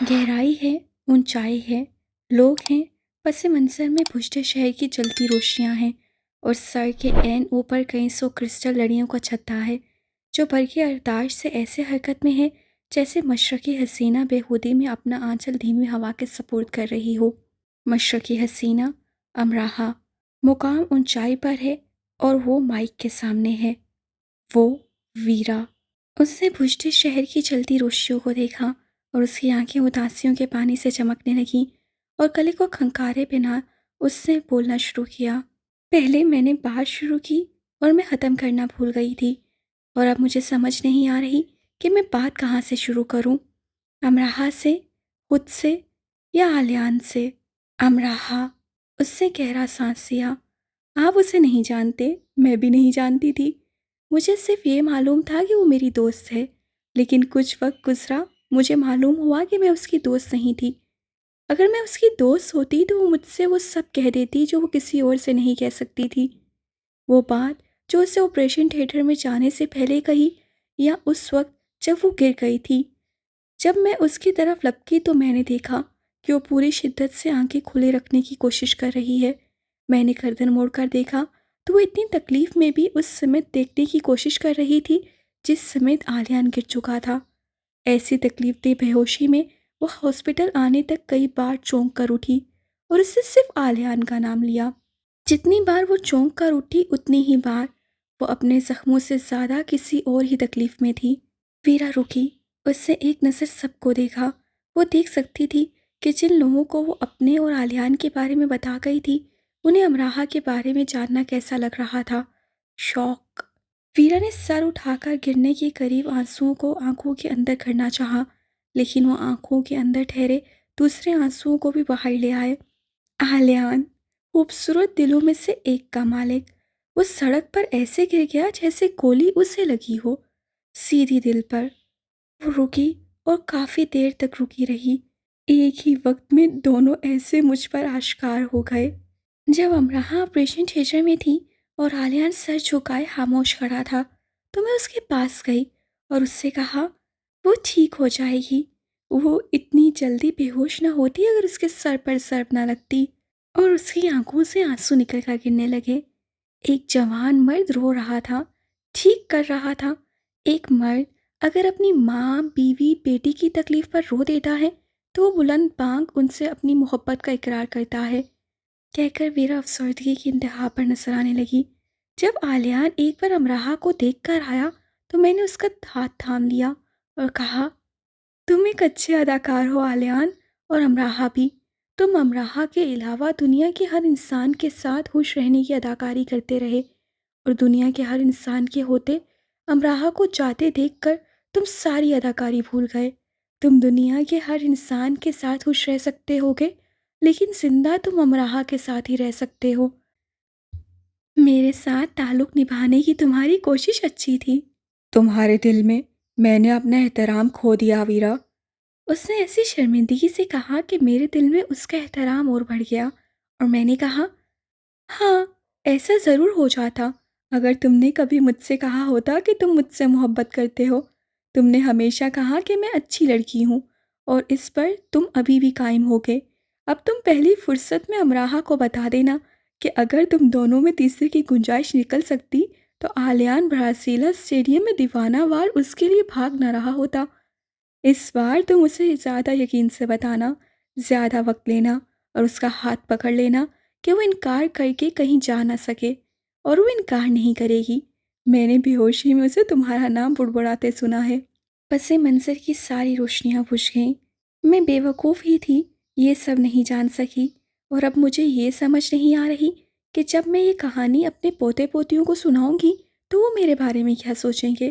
गहराई है, ऊंचाई है, लोग हैं, पस मंज़र में बुझते शहर की जलती रोशनियां हैं और सर के ऐन ऊपर कई सौ क्रिस्टल लड़ियों का छत्ता है जो बरकी अरदाश से ऐसे हरकत में है जैसे मशरक़ी हसीना बेहूदी में अपना आंचल धीमी हवा के सपुर्द कर रही हो। मशरक़ी हसीना अमराहा मुकाम ऊंचाई पर है और वो माइक के सामने है। वो वीरा। उसने बुझते शहर की जलती रोशनियों को देखा और उसकी आंखें उदासियों के पानी से चमकने लगीं और गले को खंकारे बिना उसने बोलना शुरू किया। पहले मैंने बात शुरू की और मैं ख़त्म करना भूल गई थी और अब मुझे समझ नहीं आ रही कि मैं बात कहाँ से शुरू करूं। अमराहा से, खुद से या आलियान से। अमराहा। उससे गहरा सांस लिया। आप उसे नहीं जानते, मैं भी नहीं जानती थी। मुझे सिर्फ ये मालूम था कि वो मेरी दोस्त है, लेकिन कुछ वक्त गुजरा, मुझे मालूम हुआ कि मैं उसकी दोस्त नहीं थी। अगर मैं उसकी दोस्त होती तो वो मुझसे वो सब कह देती जो वो किसी और से नहीं कह सकती थी। वो बात जो उसे ऑपरेशन थिएटर में जाने से पहले कही, या उस वक्त जब वो गिर गई थी। जब मैं उसकी तरफ लपकी तो मैंने देखा कि वो पूरी शिद्दत से आंखें खुले रखने की कोशिश कर रही है। मैंने गर्दन मोड़कर देखा तो वो इतनी तकलीफ में भी उस समेत देखने की कोशिश कर रही थी जिस समेत आलियान गिर चुका था। ऐसी तकलीफ दे बेहोशी में वो हॉस्पिटल आने तक कई बार चौंक कर उठी और उससे सिर्फ आलियान का नाम लिया। जितनी बार वो चौंक कर उठी उतनी ही बार वो अपने जख्मों से ज़्यादा किसी और ही तकलीफ में थी। वीरा रुकी। उससे एक नज़र सबको देखा। वो देख सकती थी कि जिन लोगों को वो अपने और आलियान के बारे में बता गई थी उन्हें अमराहा के बारे में जानना कैसा लग रहा था। शौक। वीरा ने सर उठाकर गिरने के करीब आंसुओं को आंखों के अंदर करना चाहा, लेकिन वो आंखों के अंदर ठहरे दूसरे आंसुओं को भी बाहर ले आए। आलियान, खूबसूरत दिलों में से एक का मालिक, वो सड़क पर ऐसे गिर गया जैसे गोली उसे लगी हो, सीधी दिल पर। वो रुकी और काफी देर तक रुकी रही। एक ही वक्त में दोनों ऐसे मुझ पर आश्कार हो गए। जब अमराहा ऑपरेशन थिएटर में थी और आलियान सर झुकाए खामोश खड़ा था तो मैं उसके पास गई और उससे कहा, वो ठीक हो जाएगी। वो इतनी जल्दी बेहोश ना होती अगर उसके सर पर सर्प ना लगती। और उसकी आंखों से आंसू निकल कर गिरने लगे। एक जवान मर्द रो रहा था, ठीक कर रहा था। एक मर्द अगर अपनी माँ, बीवी, बेटी की तकलीफ पर रो देता है तो वो बुलंद बांग उनसे अपनी मोहब्बत का इकरार करता है। कहकर वीरा अफसरदगी की इंतहा पर नजर आने लगी। जब आलियान एक बार अमराहा को देख कर आया तो मैंने उसका हाथ थाम लिया और कहा, तुम एक अच्छे अदाकार हो आलियान, और अमराहा भी। तुम अमराहा के अलावा दुनिया के हर इंसान के साथ खुश रहने की अदाकारी करते रहे और दुनिया के हर इंसान के होते अमराहा को जाते देखकर तुम सारी अदाकारी भूल गए। तुम दुनिया के हर इंसान के साथ खुश रह सकते होगे, लेकिन जिंदा तुम अमराहा के साथ ही रह सकते हो। मेरे साथ ताल्लुक निभाने की तुम्हारी कोशिश अच्छी थी। तुम्हारे दिल में मैंने अपना एहतराम खो दिया वीरा। उसने ऐसी शर्मिंदगी से कहा कि मेरे दिल में उसका एहतराम और बढ़ गया और मैंने कहा, हाँ, ऐसा ज़रूर हो जाता अगर तुमने कभी मुझसे कहा होता कि तुम मुझसे मोहब्बत करते हो। तुमने हमेशा कहा कि मैं अच्छी लड़की हूँ और इस पर तुम अभी भी कायम होगे। अब तुम पहली फुर्सत में अमराहा को बता देना कि अगर तुम दोनों में तीसरे की गुंजाइश निकल सकती तो आलियान ब्रासीला स्टेडियम में दीवाना वार उसके लिए भाग न रहा होता। इस बार तुम उसे ज़्यादा यकीन से बताना, ज़्यादा वक्त लेना और उसका हाथ पकड़ लेना कि वो इनकार करके कहीं जा ना सके, और वो इनकार नहीं करेगी। मैंने बेहोशी में उसे तुम्हारा नाम बुड़बुड़ाते सुना है। पसे मंजर की सारी रोशनियां बुझ गईं। मैं बेवकूफ़ ही थी, ये सब नहीं जान सकी। और अब मुझे ये समझ नहीं आ रही कि जब मैं ये कहानी अपने पोते पोतियों को सुनाऊंगी तो वो मेरे बारे में क्या सोचेंगे।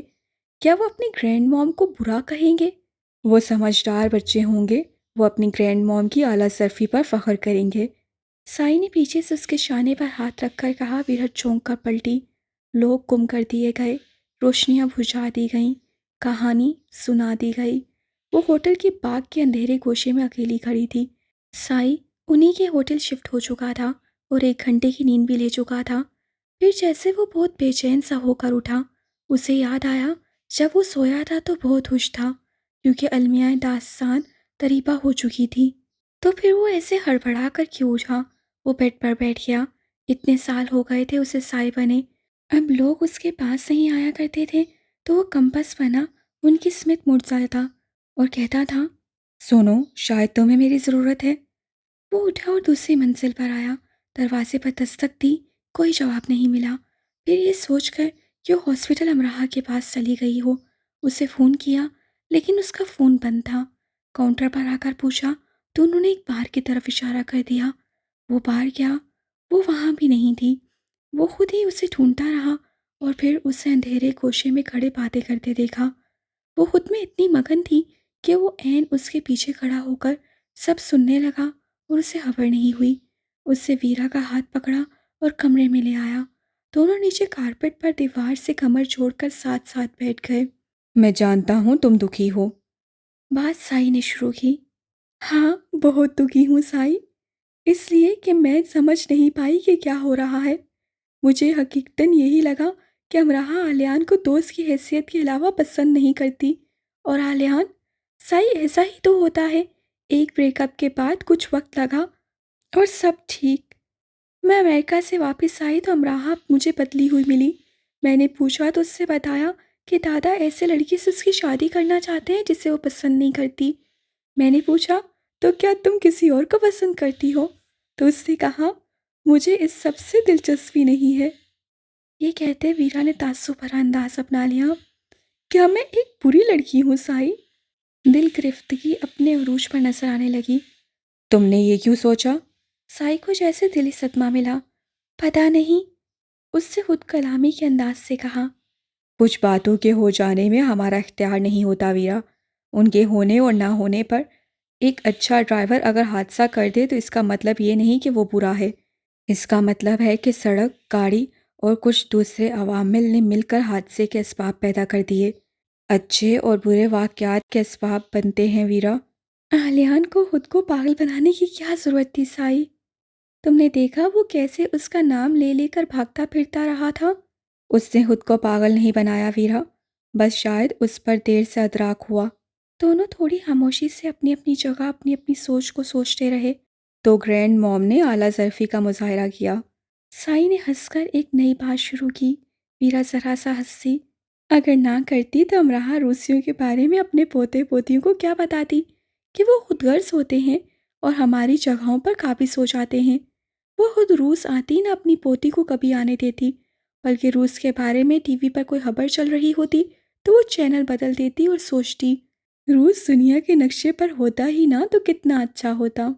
क्या वो अपनी ग्रैंड मॉम को बुरा कहेंगे? वो समझदार बच्चे होंगे, वो अपनी ग्रैंड मॉम की आला सर्फी पर फख्र करेंगे। साई ने पीछे से उसके शाने पर हाथ रखकर कहा। विरहट चौंक कर पलटी। लोग गुम कर दिए गए, रोशनियां बुझा दी गईं, कहानी सुना दी गई। वो होटल के बाग के अंधेरे गोशे में अकेली खड़ी थी। साई उन्हीं के होटल शिफ्ट हो चुका था और 1 घंटे की नींद भी ले चुका था। फिर जैसे वो बहुत बेचैन सा होकर उठा, उसे याद आया जब वो सोया था तो बहुत खुश था क्योंकि अलमिया दास्तान तरीबा हो चुकी थी। तो फिर वो ऐसे हड़बड़ा कर क्यों उठा? वो बेड पर बैठ गया। इतने साल हो गए थे उसे साई बने। अब लोग उसके पास नहीं आया करते थे तो वो कंपास बना उनकी स्मित मुड़ जाता और कहता था, सुनो, शायद तुम्हें मेरी ज़रूरत है। वो उठा और दूसरी मंजिल पर आया। दरवाजे पर दस्तक दी, कोई जवाब नहीं मिला। फिर ये सोचकर कि वो हॉस्पिटल अमराहा के पास चली गई हो, उसे फ़ोन किया, लेकिन उसका फ़ोन बंद था। काउंटर पर आकर पूछा तो उन्होंने एक बार की तरफ इशारा कर दिया। वो बाहर गया, वो वहाँ भी नहीं थी। वो खुद ही उसे ढूंढता रहा और फिर उसे अंधेरे कोशे में खड़े बातें करते देखा। वो खुद में इतनी मगन थी कि वो ऐन उसके पीछे खड़ा होकर सब सुनने लगा और उसे खबर नहीं हुई। उससे वीरा का हाथ पकड़ा और कमरे में ले आया। दोनों नीचे कारपेट पर दीवार से कमर जोड़कर साथ साथ बैठ गए। मैं जानता हूँ तुम दुखी हो, बात साई ने शुरू की। हाँ, बहुत दुखी हूँ साई, इसलिए कि मैं समझ नहीं पाई कि क्या हो रहा है। मुझे हकीकतन यही लगा कि अमराहा आलियान को दोस्त की हैसियत के अलावा पसंद नहीं करती। और आलियान, सही ऐसा ही तो होता है। एक ब्रेकअप के बाद कुछ वक्त लगा और सब ठीक। मैं अमेरिका से वापस आई तो अमराहा मुझे बदली हुई मिली। मैंने पूछा तो उससे बताया कि दादा ऐसे लड़की से उसकी शादी करना चाहते हैं जिसे वो पसंद नहीं करती। मैंने पूछा, तो क्या तुम किसी और को पसंद करती हो? तो उसने कहा, मुझे इस सब से दिलचस्पी नहीं है। ये कहते वीरा ने ताज्जुब भरा अंदाज अपना लिया। क्या मैं एक बुरी लड़की हूँ साई? दिल गिरफ्तगी अपने अरूज पर नजर आने लगी। तुमने ये क्यों सोचा? साई को जैसे दिली सदमा मिला। पता नहीं, उससे खुद कलामी के अंदाज से कहा। कुछ बातों के हो जाने में हमारा इख्तियार नहीं होता वीरा। उनके होने और ना होने पर एक अच्छा ड्राइवर अगर हादसा कर दे तो इसका मतलब ये नहीं कि वो बुरा है। इसका मतलब है कि सड़क, गाड़ी और कुछ दूसरे अवामिल ने मिलकर हादसे के असबाब पैदा कर दिए। अच्छे और बुरे वाक़यात के असबाब बनते हैं वीरा। आलियान को खुद को पागल बनाने की क्या ज़रूरत थी साई? तुमने देखा वो कैसे उसका नाम ले लेकर भागता फिरता रहा था? उसने खुद को पागल नहीं बनाया वीरा, बस शायद उस पर देर से अदराक हुआ। दोनों थोड़ी खामोशी से अपनी अपनी जगह अपनी अपनी सोच को सोचते रहे। तो ग्रैंड मॉम ने आला ज़र्फ़ी का मुज़ाहरा किया। साई ने हंसकर एक नई बात शुरू की। वीरा ज़रा सा हंसी। अगर ना करती तो अमराहा रूसियों के बारे में अपने पोते पोतियों को क्या बताती कि वो खुदगर्ज होते हैं और हमारी जगहों पर काबिज हो जाते हैं। वो खुद रूस आती ना अपनी पोती को कभी आने देती, बल्कि रूस के बारे में टीवी पर कोई खबर चल रही होती तो वो चैनल बदल देती और सोचती, रूस दुनिया के नक्शे पर होता ही ना तो कितना अच्छा होता।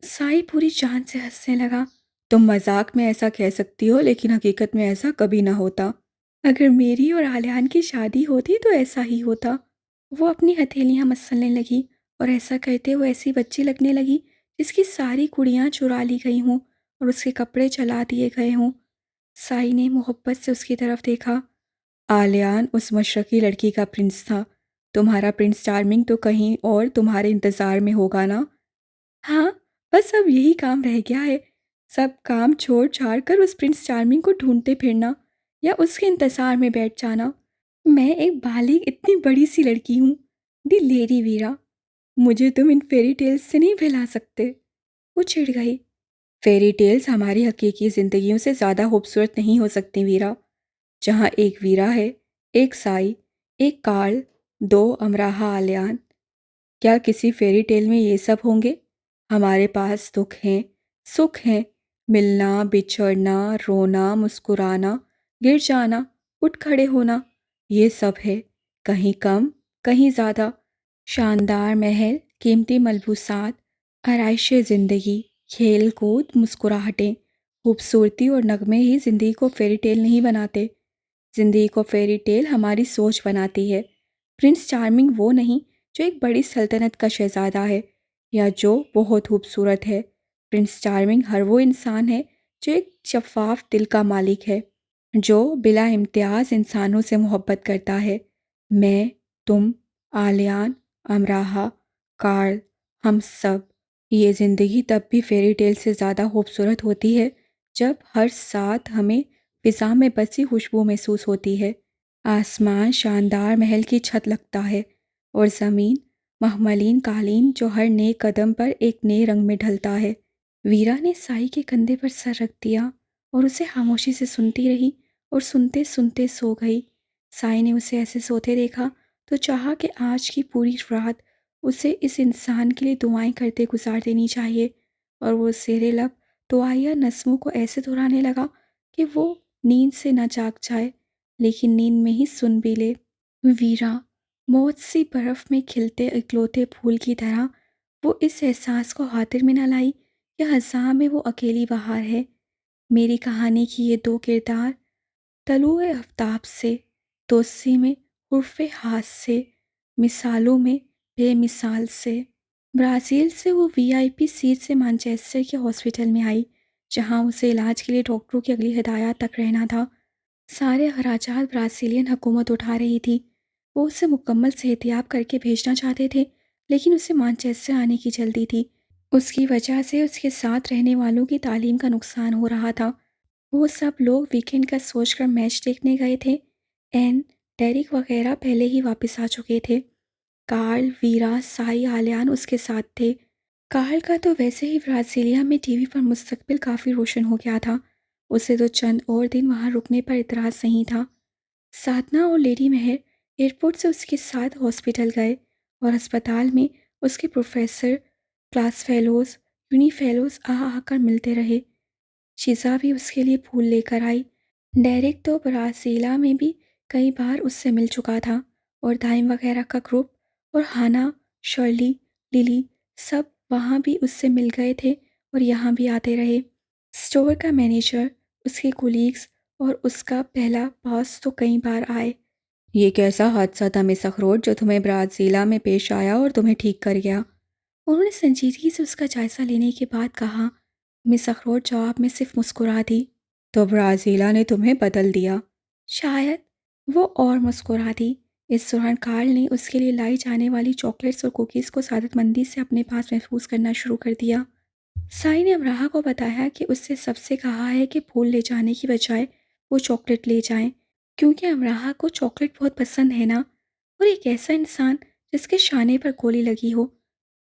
साई पूरी जान से हंसने लगा। तुम मजाक में ऐसा कह सकती हो लेकिन हकीकत में ऐसा कभी ना होता। अगर मेरी और आलियान की शादी होती तो ऐसा ही होता। वो अपनी हथेलियां मसलने लगी और ऐसा कहते हुए ऐसी बच्ची लगने लगी जिसकी सारी कुड़ियां चुरा ली गई हों और उसके कपड़े चला दिए गए हों। साई ने मोहब्बत से उसकी तरफ देखा। आलियान उस मशरकी लड़की का प्रिंस था। तुम्हारा प्रिंस चार्मिंग तो कहीं और तुम्हारे इंतज़ार में होगा ना? हाँ, बस अब यही काम रह गया है। सब काम छोड़ छाड़ कर उस प्रिंस चार्मिंग को ढूंढते फिरना या उसके इंतज़ार में बैठ जाना। मैं एक बालिग इतनी बड़ी सी लड़की हूँ, दी लेडी वीरा। मुझे तुम इन फेरी टेल्स से नहीं बहला सकते। वो चिढ़ गई। फेरी टेल्स हमारी हकीकी ज़िंदगियों से ज़्यादा खूबसूरत नहीं हो सकती वीरा। जहाँ एक वीरा है, एक साई, एक कार्ल, दो अमराहा आलियान। क्या किसी फेरी टेल में ये सब होंगे? हमारे पास दुख हैं, सुख हैं, मिलना, बिछड़ना, रोना, मुस्कुराना, गिर जाना, उठ खड़े होना, ये सब है। कहीं कम, कहीं ज़्यादा। शानदार महल, कीमती मलबूसात, आराइश ज़िंदगी, खेल कूद, मुस्कुराहटें, खूबसूरती और नगमे ही ज़िंदगी को फेरी टेल नहीं बनाते। ज़िंदगी को फेरी टेल हमारी सोच बनाती है। प्रिंस चार्मिंग वो नहीं जो एक बड़ी सल्तनत का शहज़ादा है या जो बहुत खूबसूरत है। प्रिंस चार्मिंग हर वो इंसान है जो एक शफाफ दिल का मालिक है, जो बिला इम्तियाज़ इंसानों से मोहब्बत करता है। मैं, तुम, आलियान, अमराहा, कार्ल, हम सब। ये ज़िंदगी तब भी फेरी टेल से ज़्यादा खूबसूरत होती है जब हर साथ हमें फ़िज़ा में बसी खुशबू महसूस होती है। आसमान शानदार महल की छत लगता है और ज़मीन महमलीन कालीन जो हर नए कदम पर एक नए रंग में ढलता है। वीरा ने साई के कंधे पर सर रख दिया और उसे खामोशी से सुनती रही और सुनते सुनते सो गई। साई ने उसे ऐसे सोते देखा तो चाहा कि आज की पूरी रात उसे इस इंसान के लिए दुआएं करते गुजार देनी चाहिए, और वो ज़ेरे लब दुआया नस्मों को ऐसे दोहराने लगा कि वो नींद से न जाग जाए, लेकिन नींद में ही सुन भी ले। वीरा मौत सी बर्फ में खिलते इकलौते फूल की तरह, वो इस एहसास को खातिर में न लाई कि हज़ां में वो अकेली बहार है। मेरी कहानी की ये दो किरदार तलुए आफ्ताब से, दोस्ती में उर्फ़े हास से, मिसालों में बेमिसाल से। ब्राज़ील से वो वीआईपी सीट से मैनचेस्टर के हॉस्पिटल में आई, जहां उसे इलाज के लिए डॉक्टरों की अगली हिदायत तक रहना था। सारे अखराजात ब्राज़ीलियन हुकूमत उठा रही थी। वो उसे मुकम्मल सेहतियाब करके भेजना चाहते थे, लेकिन उसे मैनचेस्टर आने की जल्दी थी। उसकी वजह से उसके साथ रहने वालों की तालीम का नुकसान हो रहा था। वो सब लोग वीकेंड का सोचकर मैच देखने गए थे। एन, डेरिक वगैरह पहले ही वापस आ चुके थे। कार्ल, वीरा, साई, आलियान उसके साथ थे। कार्ल का तो वैसे ही ब्राज़ीलिया में टीवी पर मुस्तकबिल काफ़ी रोशन हो गया था। उसे तो चंद और दिन वहाँ रुकने पर इतराज़ नहीं था। साधना और लेडी मेहर एयरपोर्ट से उसके साथ हॉस्पिटल गए और अस्पताल में उसके professor, class fellows, uni fellows आ आकर मिलते रहे। शीज़ा भी उसके लिए फूल लेकर आई। डेरिक तो ब्राज़ीला में भी कई बार उससे मिल चुका था, और दाइम वगैरह का ग्रुप और हाना, शर्ली, लिली सब वहाँ भी उससे मिल गए थे और यहाँ भी आते रहे। स्टोर का मैनेजर, उसके कोलीग्स और उसका पहला बॉस तो कई बार आए। ये कैसा हादसा था मिस अखरोट जो तुम्हें ब्राज़ीला में पेश आया और तुम्हें ठीक कर गया? उन्होंने संजीदगी से उसका जायज़ा लेने के बाद कहा। मिस अखरोट जवाब में सिर्फ मुस्कुरा दी। तो ब्राज़ीला ने तुम्हें बदल दिया? शायद। वो और मुस्कुरा दी। इस दौरान कार्ल ने उसके लिए लाई जाने वाली चॉकलेट्स और कुकीज़ को सादतमंदी से अपने पास महफूज करना शुरू कर दिया। साई ने अमराहा को बताया कि उससे सबसे कहा है कि फूल ले जाने की बजाय वो चॉकलेट ले जाएं, क्योंकि अमराहा को चॉकलेट बहुत पसंद है ना। और एक ऐसा इंसान जिसके शाने पर गोली लगी हो,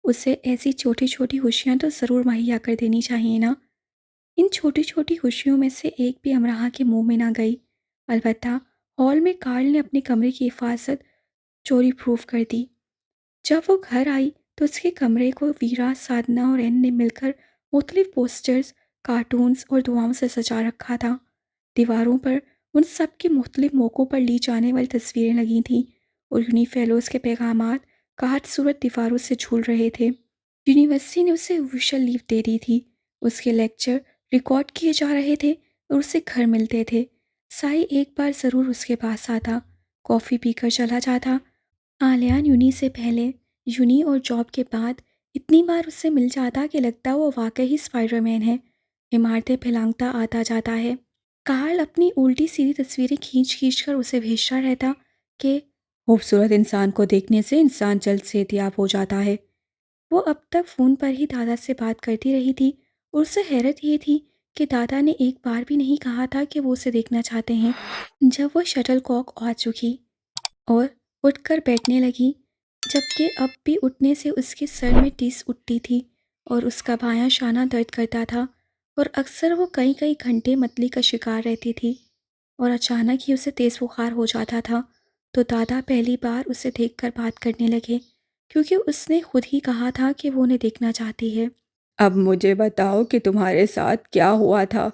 उसे ऐसी छोटी छोटी खुशियाँ तो ज़रूर मुहैया कर देनी चाहिए ना। इन छोटी छोटी खुशियों में से एक भी अमराहा के मुंह में ना गई। अलबत्ता हॉल में कार्ल ने अपने कमरे की हिफाजत चोरी प्रूफ कर दी। जब वो घर आई तो उसके कमरे को वीरा, साधना और एन ने मिलकर मुख्तलिफ पोस्टर्स, कार्टून्स और दुआओं से सजा रखा था। दीवारों पर उन सब के मुख्तलिफ मौक़ों पर ली जाने वाली तस्वीरें लगी थीं, और यूनी फेलोज़ के पैगामात काट सूरत दीवारों से झूल रहे थे। यूनिवर्सिटी ने उसे ऑफिशियल लीव दे दी थी। उसके लेक्चर रिकॉर्ड किए जा रहे थे और उसे घर मिलते थे। साई एक बार ज़रूर उसके पास आता, कॉफ़ी पीकर चला जाता। आलियान यूनी से पहले, यूनी और जॉब के बाद इतनी बार उससे मिल जाता कि लगता वो वाकई ही स्पाइडरमैन है। इमारतें फैलांगता आता जाता है। कार्ल अपनी उल्टी सीधी तस्वीरें खींच खींच कर उसे भेजता रहता कि खूबसूरत इंसान को देखने से इंसान जल्द सेहतियाब हो जाता है। वो अब तक फ़ोन पर ही दादा से बात करती रही थी, और उसे हैरत ये थी कि दादा ने एक बार भी नहीं कहा था कि वो उसे देखना चाहते हैं। जब वो शटल कॉक आ चुकी और उठकर बैठने लगी, जबकि अब भी उठने से उसके सर में टीस उठती थी और उसका बायां शाना दर्द करता था, और अक्सर वो कई कई घंटे मतली का शिकार रहती थी, और अचानक ही उसे तेज़ बुखार हो जाता था। तो दादा पहली बार उसे देखकर बात करने लगे, क्योंकि उसने खुद ही कहा था कि वो उन्हें देखना चाहती है। अब मुझे बताओ कि तुम्हारे साथ क्या हुआ था?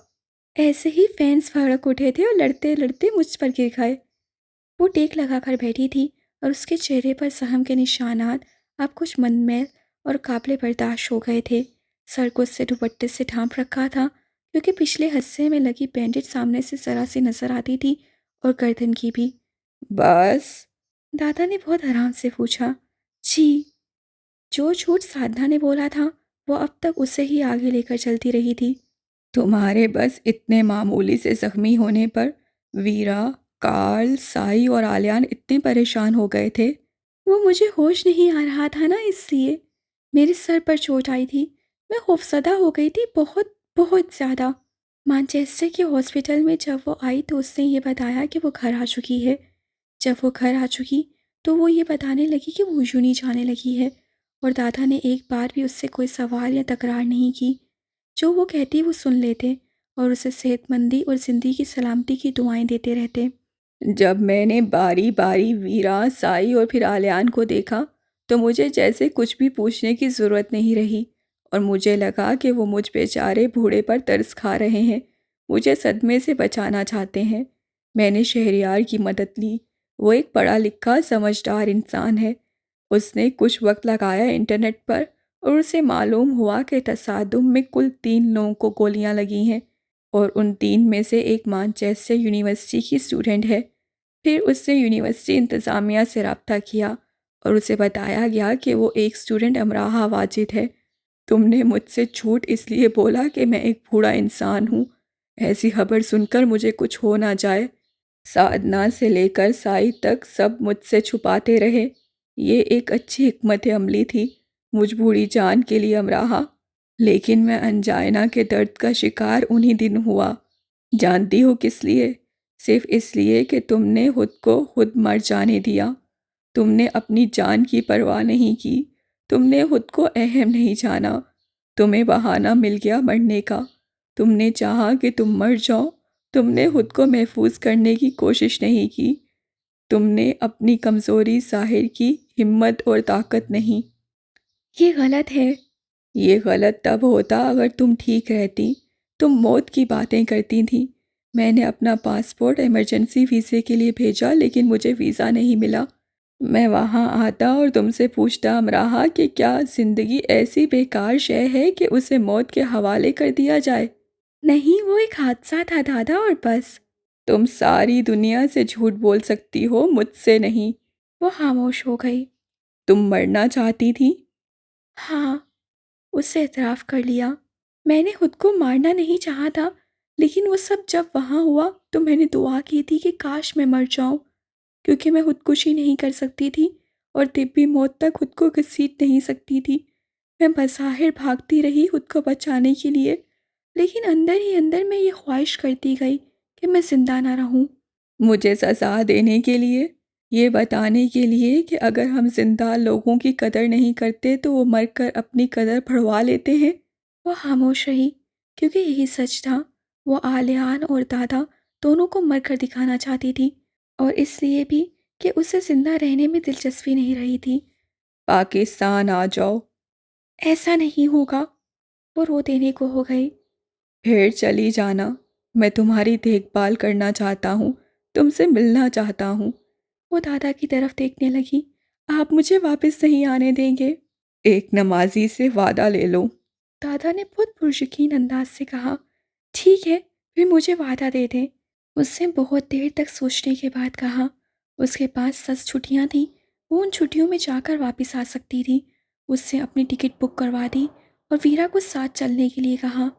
ऐसे ही फैंस भड़क उठे थे और लड़ते लड़ते मुझ पर गिर गए। वो टेक लगाकर बैठी थी, और उसके चेहरे पर सहम के निशानात अब कुछ मंदमैल और काबिल बर्दाश्त हो गए थे। सर को उससे दुपट्टे से ढांप रखा था, क्योंकि पिछले हिस्से में लगी बैंडेज सामने से जरा सी नजर आती थी, और गर्दन की भी। बस? दादा ने बहुत आराम से पूछा। जी। जो झूठ साधना ने बोला था, वो अब तक उसे ही आगे लेकर चलती रही थी। तुम्हारे बस इतने मामूली से जख्मी होने पर वीरा, कार्ल, साई और आलियान इतने परेशान हो गए थे। वो मुझे होश नहीं आ रहा था ना, इसलिए मेरे सर पर चोट आई थी। मैं खौफजदा हो गई थी, बहुत बहुत ज़्यादा। मैनचेस्टर के हॉस्पिटल में जब वो आई तो उसने ये बताया कि वो घर आ चुकी है। जब वो घर आ चुकी तो वो ये बताने लगी कि वो यूनी जाने लगी है और दादा ने एक बार भी उससे कोई सवाल या तकरार नहीं की। जो वो कहती वो सुन लेते और उसे सेहतमंदी और ज़िंदगी की सलामती की दुआएं देते रहते। जब मैंने बारी बारी वीरा, साई और फिर आलियान को देखा तो मुझे जैसे कुछ भी पूछने की ज़रूरत नहीं रही और मुझे लगा कि वो मुझ बेचारे बूढ़े पर तरस खा रहे हैं, मुझे सदमे से बचाना चाहते हैं। मैंने शहरयार की मदद ली। वो एक पढ़ा लिखा समझदार इंसान है। उसने कुछ वक्त लगाया इंटरनेट पर और उसे मालूम हुआ कि तसादुम में कुल 3 लोगों को गोलियां लगी हैं और उन 3 में से एक मानचेस्टर यूनिवर्सिटी की स्टूडेंट है। फिर उसने यूनिवर्सिटी इंतज़ामिया से रब्ता किया और उसे बताया गया कि वो एक स्टूडेंट अमराहा वाजिद है। तुमने मुझसे झूठ इसलिए बोला कि मैं एक बूढ़ा इंसान हूँ। ऐसी खबर सुनकर मुझे कुछ हो ना जाए। साधना से लेकर साई तक सब मुझसे छुपाते रहे। ये एक अच्छी हिकमत अमली थी मुझ बूढ़ी जान के लिए अमराहा। लेकिन मैं अंजाइना के दर्द का शिकार उन्हीं दिन हुआ। जानती हो किस लिए? सिर्फ इसलिए कि तुमने खुद को खुद मर जाने दिया। तुमने अपनी जान की परवाह नहीं की। तुमने खुद को अहम नहीं जाना। तुम्हें बहाना मिल गया मरने का। तुमने चाहा कि तुम मर जाओ। तुमने खुद को महफूज करने की कोशिश नहीं की। तुमने अपनी कमज़ोरी ज़ाहिर की, हिम्मत और ताकत नहीं। ये गलत है। ये गलत तब होता अगर तुम ठीक रहती। तुम मौत की बातें करती थी। मैंने अपना पासपोर्ट इमरजेंसी वीज़े के लिए भेजा लेकिन मुझे वीज़ा नहीं मिला। मैं वहाँ आता और तुमसे पूछता अमराहा कि क्या ज़िंदगी ऐसी बेकार शय है कि उसे मौत के हवाले कर दिया जाए। नहीं, वो एक हादसा था दादा और बस। तुम सारी दुनिया से झूठ बोल सकती हो, मुझसे नहीं। वो खामोश हो गई। तुम मरना चाहती थी? हाँ, उससे इतराफ़ कर लिया। मैंने खुद को मारना नहीं चाहा था, लेकिन वो सब जब वहाँ हुआ तो मैंने दुआ की थी कि काश मैं मर जाऊँ, क्योंकि मैं खुदकुशी नहीं कर सकती थी और तिब्बी मौत तक खुद को घसीट नहीं सकती थी। मैं बज़ाहिर भागती रही खुद को बचाने के लिए, लेकिन अंदर ही अंदर मैं ये ख्वाहिश करती गई कि मैं ज़िंदा ना रहूं। मुझे सज़ा देने के लिए, ये बताने के लिए कि अगर हम जिंदा लोगों की कदर नहीं करते तो वो मरकर अपनी कदर बढ़वा लेते हैं। वो खामोश रही क्योंकि यही सच था। वो आलियान और दादा दोनों को मरकर दिखाना चाहती थी और इसलिए भी कि उसे जिंदा रहने में दिलचस्पी नहीं रही थी। पाकिस्तान आ जाओ। ऐसा नहीं होगा। वो रो देने को हो गई। फिर चली जाना। मैं तुम्हारी देखभाल करना चाहता हूँ, तुमसे मिलना चाहता हूँ। वो दादा की तरफ देखने लगी। आप मुझे वापस नहीं आने देंगे? एक नमाजी से वादा ले लो। दादा ने बहुत पुरयकीन अंदाज से कहा। ठीक है, फिर मुझे वादा दे दें। उसने बहुत देर तक सोचने के बाद कहा। उसके पास 10 छुट्टियाँ थीं। वो उन छुट्टियों में जाकर वापस आ सकती थी। उससे अपनी टिकट बुक करवा दी और वीरा को साथ चलने के लिए कहा।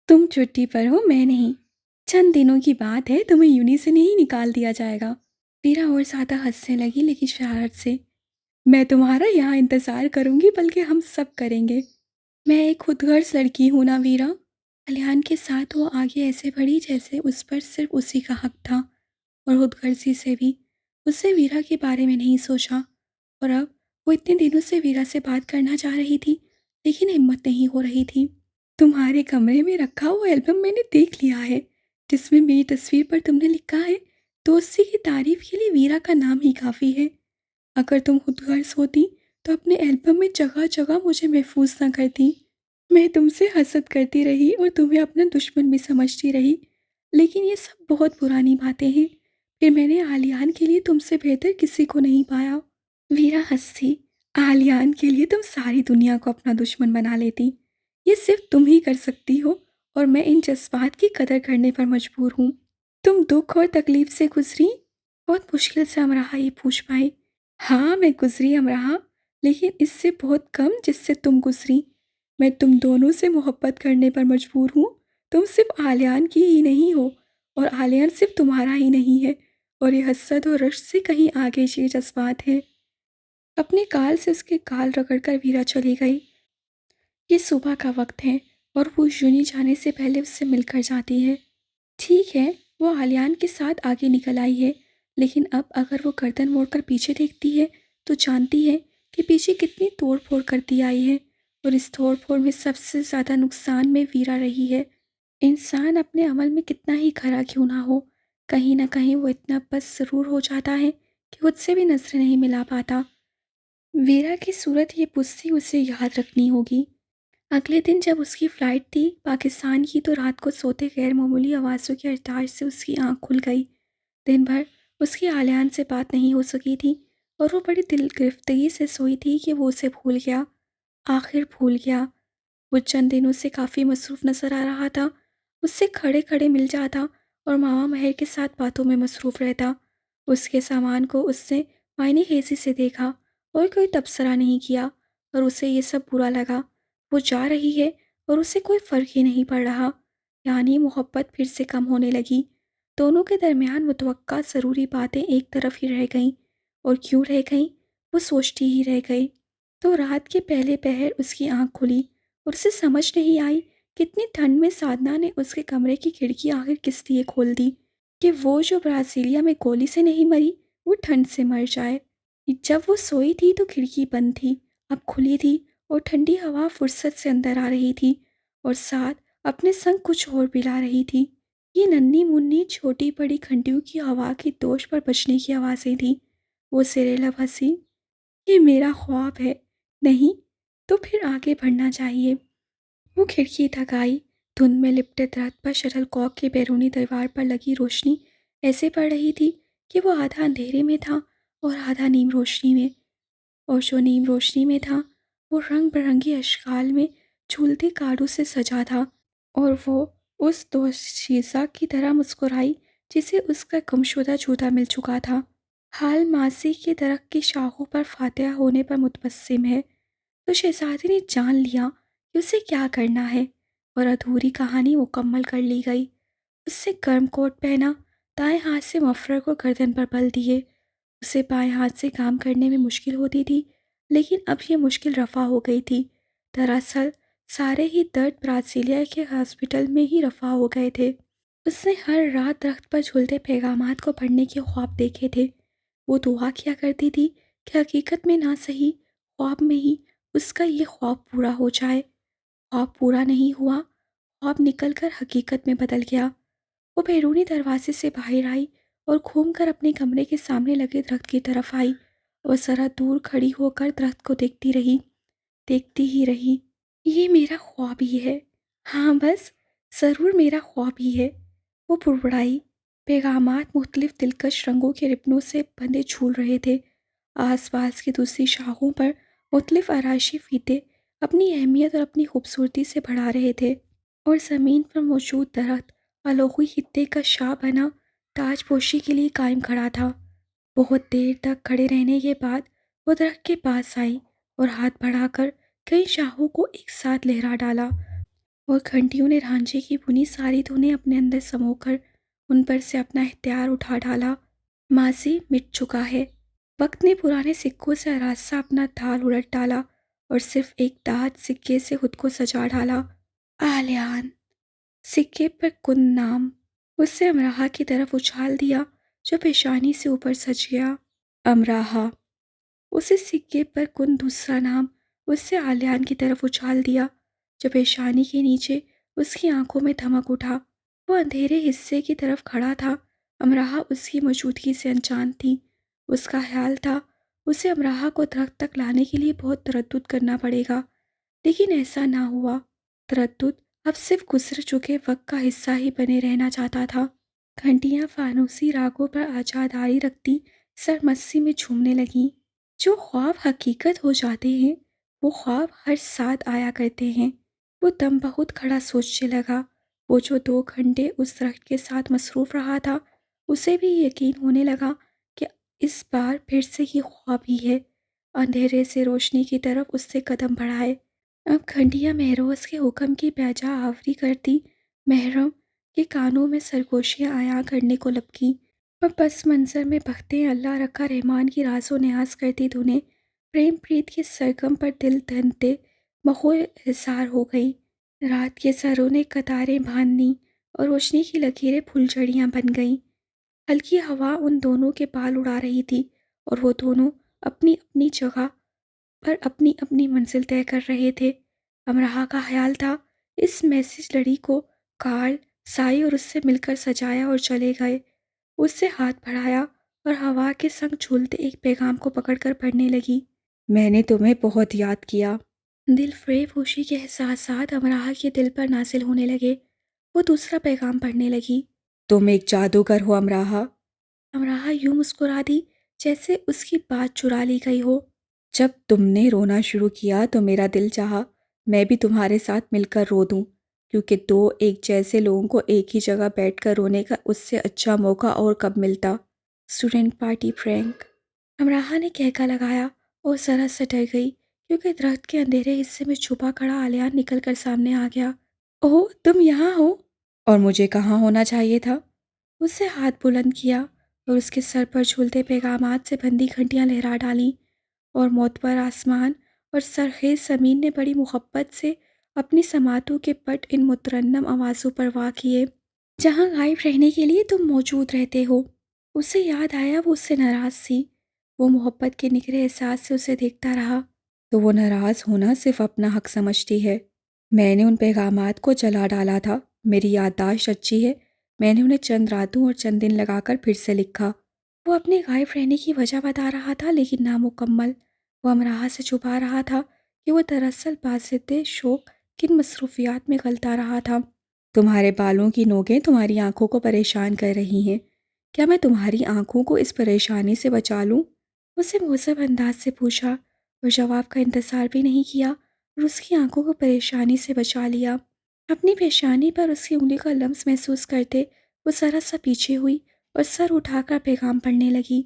तुम छुट्टी पर हो, मैं नहीं। चंद दिनों की बात है, तुम्हें यूनी से नहीं निकाल दिया जाएगा। वीरा और ज़्यादा हंसने लगी लेकिन शरारत से। मैं तुम्हारा यहाँ इंतज़ार करूँगी, बल्कि हम सब करेंगे। मैं एक खुदगर्ज लड़की हूँ ना वीरा। कल्याण के साथ वो आगे ऐसे बढ़ी जैसे उस पर सिर्फ उसी का हक था और खुदगर्जी से भी उससे वीरा के बारे में नहीं सोचा। और अब वो इतने दिनों से वीरा से बात करना चाह रही थी लेकिन हिम्मत नहीं हो रही थी। तुम्हारे कमरे में रखा वो एल्बम मैंने देख लिया है, जिसमें मेरी तस्वीर पर तुमने लिखा है, दोस्ती की तारीफ के लिए वीरा का नाम ही काफ़ी है। अगर तुम खुदगर्ज होती तो अपने एल्बम में जगह जगह मुझे महफूज ना करती। मैं तुमसे हसद करती रही और तुम्हें अपना दुश्मन भी समझती रही, लेकिन ये सब बहुत पुरानी बातें हैं। फिर मैंने आलियान के लिए तुमसे बेहतर किसी को नहीं पाया। वीरा हंसी। आलियान के लिए तुम सारी दुनिया को अपना दुश्मन बना लेती। ये सिर्फ तुम ही कर सकती हो और मैं इन जज्बात की कदर करने पर मजबूर हूँ। तुम दुख और तकलीफ से गुजरी? बहुत मुश्किल से अमराहा ये पूछ पाई। हाँ, मैं गुजरी अमराहा, लेकिन इससे बहुत कम जिससे तुम गुजरी। मैं तुम दोनों से मोहब्बत करने पर मजबूर हूँ। तुम सिर्फ आलियान की ही नहीं हो और आलियान सिर्फ तुम्हारा ही नहीं है, और ये हसद और रश्क से कहीं आगे ये जज्बात है। अपने गाल से उसके गाल रगड़कर वीरा चली गई। ये सुबह का वक्त है और वो यूनी जाने से पहले उससे मिलकर जाती है। ठीक है, वो आलियान के साथ आगे निकल आई है, लेकिन अब अगर वो गर्दन मोड़कर पीछे देखती है तो जानती है कि पीछे कितनी तोड़ फोड़ करती आई है, और इस तोड़ फोड़ में सबसे ज़्यादा नुकसान में वीरा रही है। इंसान अपने अमल में कितना ही खरा क्यों ना हो, कहीं ना कहीं वो इतना बस ज़रूर हो जाता है कि खुद से भी नजरें नहीं मिला पाता। वीरा की सूरत ये पुस्ती उसे याद रखनी होगी। अगले दिन जब उसकी फ़्लाइट थी पाकिस्तान की, तो रात को सोते गैर मामूली आवाज़ों की अरदाश से उसकी आंख खुल गई। दिन भर उसकी आलियान से बात नहीं हो सकी थी, और वो बड़ी दिल गिरफ्तगी से सोई थी कि वो उसे भूल गया। आखिर भूल गया। वो चंद दिनों से काफ़ी मसरूफ़ नज़र आ रहा था। उससे खड़े खड़े मिल जाता और मामा महर के साथ बातों में मसरूफ़ रहता। उसके सामान को उसने मायने खेजी से देखा और कोई तबसरा नहीं किया, और उसे ये सब बुरा लगा। वो जा रही है और उसे कोई फ़र्क ही नहीं पड़ रहा। यानी मोहब्बत फिर से कम होने लगी। दोनों के दरमियान मुतवक्का ज़रूरी बातें एक तरफ ही रह गईं, और क्यों रह गईं वो सोचती ही रह गई। तो रात के पहले पहर उसकी आंख खुली और उसे समझ नहीं आई कितनी ठंड में साधना ने उसके कमरे की खिड़की आखिर किस लिए खोल दी, कि वो जो ब्राज़ीलिया में गोली से नहीं मरी वो ठंड से मर जाए। जब वो सोई थी तो खिड़की बंद थी, अब खुली थी, और ठंडी हवा फुर्सत से अंदर आ रही थी और साथ अपने संग कुछ और पिला रही थी। ये नन्ही मुन्नी छोटी बड़ी घंटियों की हवा की दोष पर बजने की आवाज़ें थी। वो सिरेलब हंसी। ये मेरा ख्वाब है, नहीं तो फिर आगे बढ़ना चाहिए। वो खिड़की तक आई। धुंध में लिपटे दरख्त पर शटल कॉक की बैरूनी दीवार पर लगी रोशनी ऐसे पड़ रही थी कि वो आधा अंधेरे में था और आधा नीम रोशनी में। और जो नीम रोशनी में था वो रंग बिरंगी अश्काल में झूलते काड़ों से सजा था, और वो उस दोस्त शीशा की तरह मुस्कुराई जिसे उसका गुमशुदा जूता मिल चुका था। हाल मासी के दरख्त की शाखों पर फातिहा होने पर मुतबस्सिम है। तो शहजादी ने जान लिया कि उसे क्या करना है, और अधूरी कहानी मुकम्मल कर ली गई। उससे गर्म कोट पहना, दाएं हाथ से मफलर को गर्दन पर बल दिए। उसे बाएं हाथ से काम करने में मुश्किल होती थी, लेकिन अब ये मुश्किल रफ़ा हो गई थी। दरअसल सारे ही दर्द ब्राज़ीलिया के हॉस्पिटल में ही रफ़ा हो गए थे। उसने हर रात दरख्त पर झूलते पैगामात को पढ़ने के ख्वाब देखे थे। वो दुआ किया करती थी कि हकीकत में ना सही, ख्वाब में ही उसका ये ख्वाब पूरा हो जाए। ख्वाब पूरा नहीं हुआ, ख्वाब निकल कर हकीकत में बदल गया। वो बैरूनी दरवाजे से बाहर आई और घूमकर अपने कमरे के सामने लगे दरख्त की तरफ आई, और ज़रा दूर खड़ी होकर दरख्त को देखती रही, देखती ही रही। ये मेरा ख्वाब ही है, हाँ बस ज़रूर मेरा ख्वाब ही है। वो बुड़बुड़ाई। पैगामात मुख्तलिफ दिलकश रंगों के रिबनों से बंधे झूल रहे थे। आसपास की दूसरी शाखों पर मुख्तलिफ आराशी फीते अपनी अहमियत और अपनी खूबसूरती से बढ़ा रहे थे, और ज़मीन पर मौजूद दरख्त अलौकी खित्ते का शाह बना ताजपोशी के लिए कायम खड़ा था। बहुत देर तक खड़े रहने के बाद वो दरख्त के पास आई और हाथ बढ़ाकर कई शाहों को एक साथ लहरा डाला, और घंटियों ने रांझे की बुनी सारी धुनें अपने अंदर समोकर उन पर से अपना इख्तियार उठा डाला। माजी मिट चुका है। वक्त ने पुराने सिक्कों से आरास्ता अपना थाल उलट डाला और सिर्फ एक दाद सिक्के से खुद को सजा डाला। आलियान। सिक्के पर कुन नाम उससे अमराहा की तरफ उछाल दिया, जो पेशानी से ऊपर सज गया। अमराहा। उसी सिक्के पर कुन दूसरा नाम उससे आलियान की तरफ उछाल दिया, जो पेशानी के नीचे उसकी आंखों में धमक उठा। वो अंधेरे हिस्से की तरफ खड़ा था। अमराहा उसकी मौजूदगी से अनजान थी। उसका ख्याल था उसे अमराहा को दरख्त तक लाने के लिए बहुत तरद्दुद करना पड़ेगा, लेकिन ऐसा ना हुआ। तरद्दुद अब सिर्फ गुजर चुके वक्त का हिस्सा ही बने रहना चाहता था। घंटियां फानूसी रागों पर आजादारी रखती सरमस्ती में झूमने लगीं। जो ख्वाब हकीकत हो जाते हैं वो ख्वाब हर साथ आया करते हैं। वो दम बहुत खड़ा सोचने लगा। वो जो 2 घंटे उस दरख्त के साथ मसरूफ़ रहा था, उसे भी यकीन होने लगा कि इस बार फिर से ये ख्वाब ही है। अंधेरे से रोशनी की तरफ उससे कदम बढ़ाए। अब घंटियां महरोज के हुक्म की बेजा आवरी करती महरम के कानों में सरगोशियाँ आया करने को लपकी, और पस मंज़र में बख्ते अल्लाह रखा रहमान की राज़ो न्याज करती धुनें प्रेम प्रीत के सरगम पर दिल धनते महो हिसार हो गई। रात के सरों ने कतारें बांधनी और रोशनी की लकीरें फुलझड़ियाँ बन गईं। हल्की हवा उन दोनों के बाल उड़ा रही थी और वो दोनों अपनी अपनी जगह पर अपनी अपनी मंजिल तय कर रहे थे। अमराहा का ख्याल था इस मैसेज लड़ी को कार्ल, साई और उससे मिलकर सजाया और चले गए। उससे हाथ बढ़ाया और हवा के संग झूलते एक पैगाम को पकड़कर पढ़ने लगी। मैंने तुम्हें बहुत याद किया। दिल फरेब खुशी के एहसास अमराहा के दिल पर नाजिल होने लगे। वो दूसरा पैगाम पढ़ने लगी। तुम एक जादूगर हो अमराहा। अमराहा यूं मुस्कुरा दी जैसे उसकी बात चुरा ली गई हो। जब तुमने रोना शुरू किया तो मेरा दिल चाहा मैं भी तुम्हारे साथ मिलकर रो दूं, क्योंकि दो एक जैसे लोगों को एक ही जगह बैठकर रोने का उससे अच्छा मौका और कब मिलता। Student party prank. अमराहा ने कहका लगाया और जरा सा डर गई, क्योंकि दरख्त के अंधेरे हिस्से में छुपा खड़ा आलियान निकलकर सामने आ गया। ओह, तुम यहाँ हो? और मुझे कहाँ होना चाहिए था? उससे हाथ बुलंद किया और उसके सर पर झूलते पैगामात से बंदी घंटियां लहरा डालीं, और मोतबर आसमान और सरखेज़ ज़मीन ने बड़ी मुहब्बत से अपनी समातों के पट इन मुतरन्नम आवाज़ों पर वाह किए, जहाँ गायब रहने के लिए तुम मौजूद रहते हो। उसे याद आया वो उससे नाराज़ थी। वो मोहब्बत के निखरे एहसास से उसे देखता रहा। तो वो नाराज़ होना सिर्फ अपना हक समझती है। मैंने उन पैगामात को जला डाला था। मेरी याददाश्त अच्छी है। मैंने उन्हें चंद रातों और चंद दिन लगाकर फिर से लिखा। वो अपने गायब रहने की वजह बता रहा था, लेकिन नामुकम्मल। वो अमराहा से छुपा रहा था कि वो दरअसल बाज़िद शौक किन मसरूफियात में गलता रहा था। तुम्हारे बालों की नोकें तुम्हारी आंखों को परेशान कर रही हैं। क्या मैं तुम्हारी आंखों को इस परेशानी से बचा लूं? उससे मुहज़्ज़ब अंदाज से पूछा और जवाब का इंतज़ार भी नहीं किया और उसकी आंखों को परेशानी से बचा लिया। अपनी पेशानी पर उसकी उंगली का लम्स महसूस करते वो ज़रा सा पीछे हुई और सर उठाकर पैगाम पढ़ने लगी।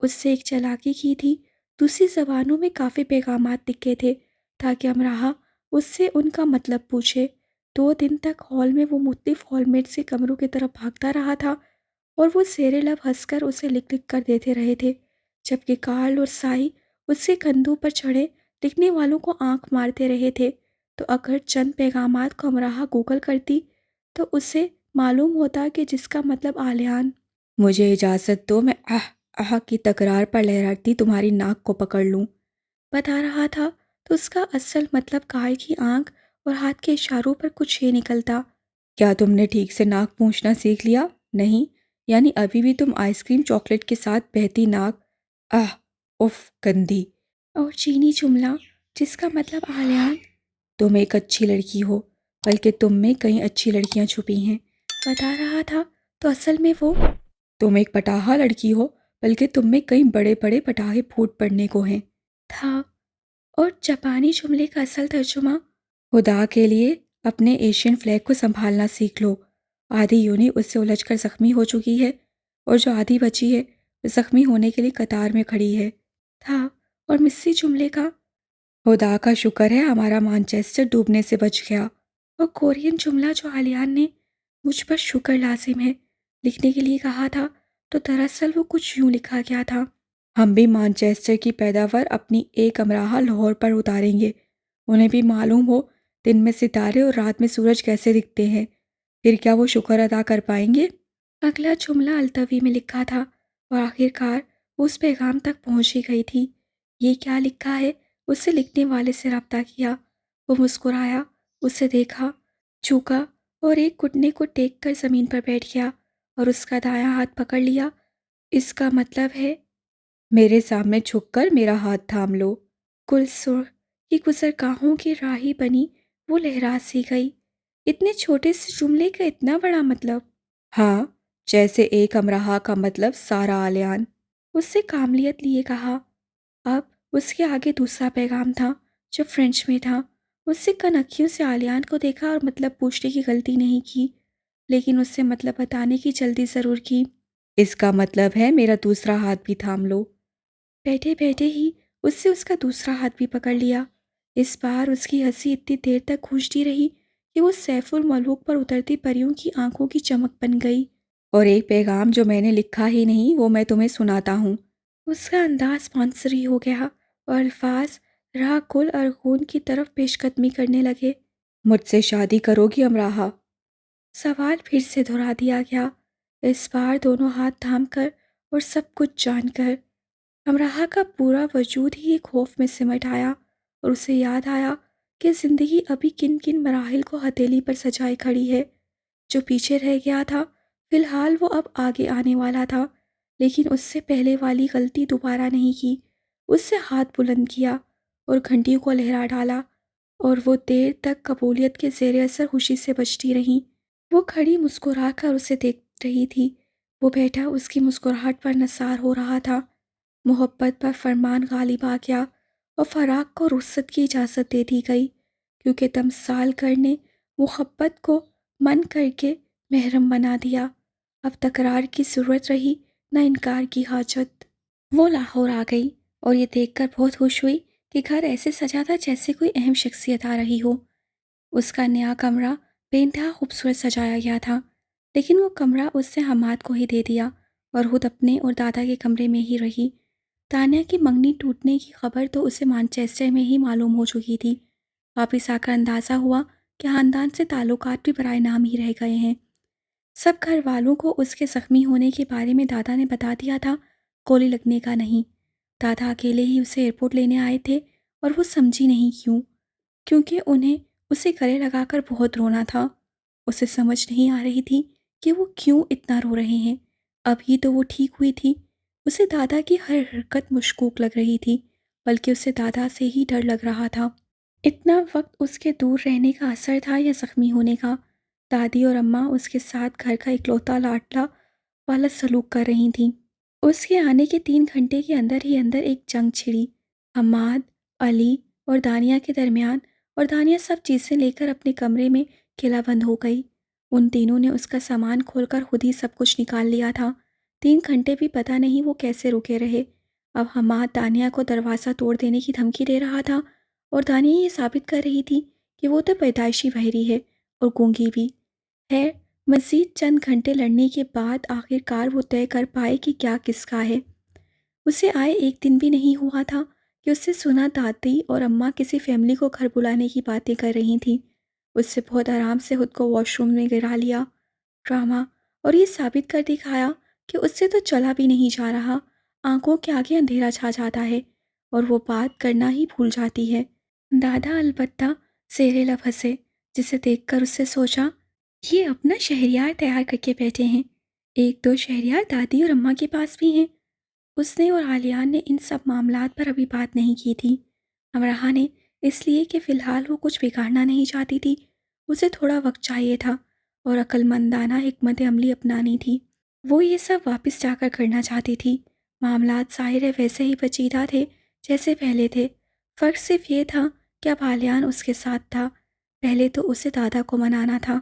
उससे एक चालाकी की थी। दूसरी ज़बानों में काफ़ी पैगामात लिखे थे ताकि अमराहा उससे उनका मतलब पूछे। 2 दिन तक हॉल में वो मुख्तलिफ हॉलमेट से कमरों की तरफ भागता रहा था और वो ज़ेरे लब हंसकर उसे लिख लिख कर देते रहे थे, जबकि कार्ल और साई उसके कंधों पर चढ़े लिखने वालों को आंख मारते रहे थे। तो अगर चंद पैगामात को अमराहा गूगल करती तो उसे मालूम होता कि जिसका मतलब आलियान। मुझे इजाज़त दो, मैं आह आह की तकरार पर लहराती तुम्हारी नाक को पकड़ लूं, बता रहा था। तो उसका असल मतलब कार्ल की आंख और हाथ के इशारों पर कुछ ही निकलता। क्या तुमने ठीक से नाक पूंछना सीख लिया? नहीं, यानी अभी भी तुम आइसक्रीम चॉकलेट के साथ बहती नाक। आह, उफ, गंदी। और चीनी जुमला जिसका मतलब आलियान। तुम एक अच्छी लड़की हो, बल्कि तुम में कई अच्छी लड़कियां छुपी हैं, बता रहा था। तो असल में वो तुम एक पटाहा लड़की हो, बल्कि तुम में कई बड़े बड़े पटाखे फूट पड़ने को हैं, था। और जापानी जुमले का असल तर्जुमा, खुदा के लिए अपने एशियन फ्लैग को संभालना सीख लो। आधी यूनी उससे उलझकर जख्मी हो चुकी है और जो आधी बची है वो जख्मी होने के लिए कतार में खड़ी है, था। और मिस्सी जुमले का, खुदा का शुक्र है हमारा मानचेस्टर डूबने से बच गया। और कोरियन जुमला जो आलियान ने मुझ पर शुक्र लाजिम है लिखने के लिए कहा था, तो दरअसल वो कुछ यूं लिखा गया था। हम भी मानचेस्टर की पैदावार अपनी एक अमराहा लाहौर पर उतारेंगे। उन्हें भी मालूम हो दिन में सितारे और रात में सूरज कैसे दिखते हैं, फिर क्या वो शुक्र अदा कर पाएंगे? अगला जुमला अल्तवी में लिखा था और आखिरकार वो उस पैगाम तक पहुंच ही गई थी। ये क्या लिखा है? उससे लिखने वाले से रब्ता किया। वो मुस्कुराया, उसे देखा, झुका और एक घुटने को टेक कर ज़मीन पर बैठ गया और उसका दायां हाथ पकड़ लिया। इसका मतलब है, मेरे सामने झुककर मेरा हाथ थाम लो। गुलसुर की गुजरगाहों की राही बनी वो लहरा सी गई। इतने छोटे से जुमले का इतना बड़ा मतलब। हाँ, जैसे एक अमराहा का मतलब सारा आलियान। उससे कामलियत लिए कहा। अब उसके आगे दूसरा पैगाम था जो फ्रेंच में था। उससे कनखियों से आलियान को देखा और मतलब पूछने की गलती नहीं की, लेकिन उससे मतलब बताने की जल्दी ज़रूर की। इसका मतलब है मेरा दूसरा हाथ भी थाम लो। बैठे बैठे ही उससे उसका दूसरा हाथ भी पकड़ लिया। इस बार उसकी हंसी इतनी देर तक गूंजती रही कि वो सैफुल मलूक पर उतरती परियों की आंखों की चमक बन गई। और एक पैगाम जो मैंने लिखा ही नहीं वो मैं तुम्हें सुनाता हूँ। उसका अंदाज स्पॉन्सरी हो गया और अल्फाज राह कुल अरगून की तरफ पेशकदमी करने लगे। मुझसे शादी करोगी अमराहा? सवाल फिर से दोहरा दिया गया। इस बार दोनों हाथ थाम कर और सब कुछ जानकर अमराहा का पूरा वजूद ही एक खौफ में सिमट आया और उसे याद आया कि ज़िंदगी अभी किन किन मराहिल को हथेली पर सजाए खड़ी है। जो पीछे रह गया था, फिलहाल वो अब आगे आने वाला था, लेकिन उससे पहले वाली गलती दोबारा नहीं की। उससे हाथ बुलंद किया और घंटियों को लहरा डाला और वो देर तक कबूलियत के ज़ेर असर खुशी से बजती रहीं। वो खड़ी मुस्कुरा कर उसे देख रही थी। वो बैठा उसकी मुस्कुराहट पर नसार हो रहा था। मोहब्बत पर फरमान गालिब आ गया और फराक को रुख़्सत की इजाज़त दे दी गई, क्योंकि तमसाल कर ने मोहब्बत को मन करके महरम बना दिया। अब तकरार की ज़रूरत रही, न इनकार की हाजत। वो लाहौर आ गई और ये देखकर बहुत खुश हुई कि घर ऐसे सजा था जैसे कोई अहम शख्सियत आ रही हो। उसका नया कमरा बेइंतहा खूबसूरत सजाया गया था, लेकिन वो कमरा उसने हमाद को ही दे दिया और खुद अपने और दादा के कमरे में ही रही। तान्या की मंगनी टूटने की खबर तो उसे मैनचेस्टर में ही मालूम हो चुकी थी। वापिस आकर अंदाज़ा हुआ कि ख़ानदान से ताल्लुकात भी बराए नाम ही रह गए हैं। सब घर वालों को उसके ज़ख्मी होने के बारे में दादा ने बता दिया था, गोली लगने का नहीं। दादा अकेले ही उसे एयरपोर्ट लेने आए थे और वो समझी नहीं क्यों, क्योंकि उन्हें उसे गले लगाकर बहुत रोना था। उसे समझ नहीं आ रही थी कि वो क्यों इतना रो रहे हैं। अभी तो वो ठीक हुई थी। उसे दादा की हर हरकत मशकूक लग रही थी, बल्कि उसे दादा से ही डर लग रहा था। इतना वक्त उसके दूर रहने का असर था या ज़ख्मी होने का। दादी और अम्मा उसके साथ घर का इकलौता लाडला वाला सलूक कर रही थीं। उसके आने के 3 घंटे के अंदर ही अंदर एक जंग छिड़ी। हमाद, अली और दानिया के दरमियान, और दानिया सब चीज़ें लेकर अपने कमरे में किलाबंद हो गई। उन तीनों ने उसका सामान खोलकर खुद ही सब कुछ निकाल लिया था। 3 घंटे भी पता नहीं वो कैसे रुके रहे। अब हमाद दानिया को दरवाज़ा तोड़ देने की धमकी दे रहा था और दानिया ये साबित कर रही थी कि वो तो पैदाइशी बहरी है और गूंगी भी है। मज़ीद चंद घंटे लड़ने के बाद आखिरकार वो तय कर पाए कि क्या किसका है। उसे आए 1 दिन भी नहीं हुआ था कि उससे सुना दादी और अम्मा किसी फैमिली को घर बुलाने की बातें कर रही थी। उससे बहुत आराम से खुद को वॉशरूम में गिरा लिया ड्रामा, और ये साबित कर दिखाया कि उससे तो चला भी नहीं जा रहा। आंखों के आगे अंधेरा छा जाता है और वो बात करना ही भूल जाती है। दादा अलबत्ता ज़ेरे लब हंसे, जिसे देखकर उससे सोचा, ये अपना शहरियार तैयार करके बैठे हैं। 1-2 शहरियार दादी और अम्मा के पास भी हैं। उसने और आलियान ने इन सब मामलात पर अभी बात नहीं की थी। अमराहा ने, इसलिए कि फ़िलहाल वो कुछ बिगाड़ना नहीं चाहती थी। उसे थोड़ा वक्त चाहिए था और अक्लमंदाना हिकमत अमली अपनानी थी। वो ये सब वापस जाकर करना चाहती थी। मामलात ज़ाहिर है वैसे ही पेचीदा थे जैसे पहले थे। फ़र्क सिर्फ ये था कि अब आलियान उसके साथ था। पहले तो उसे दादा को मनाना था।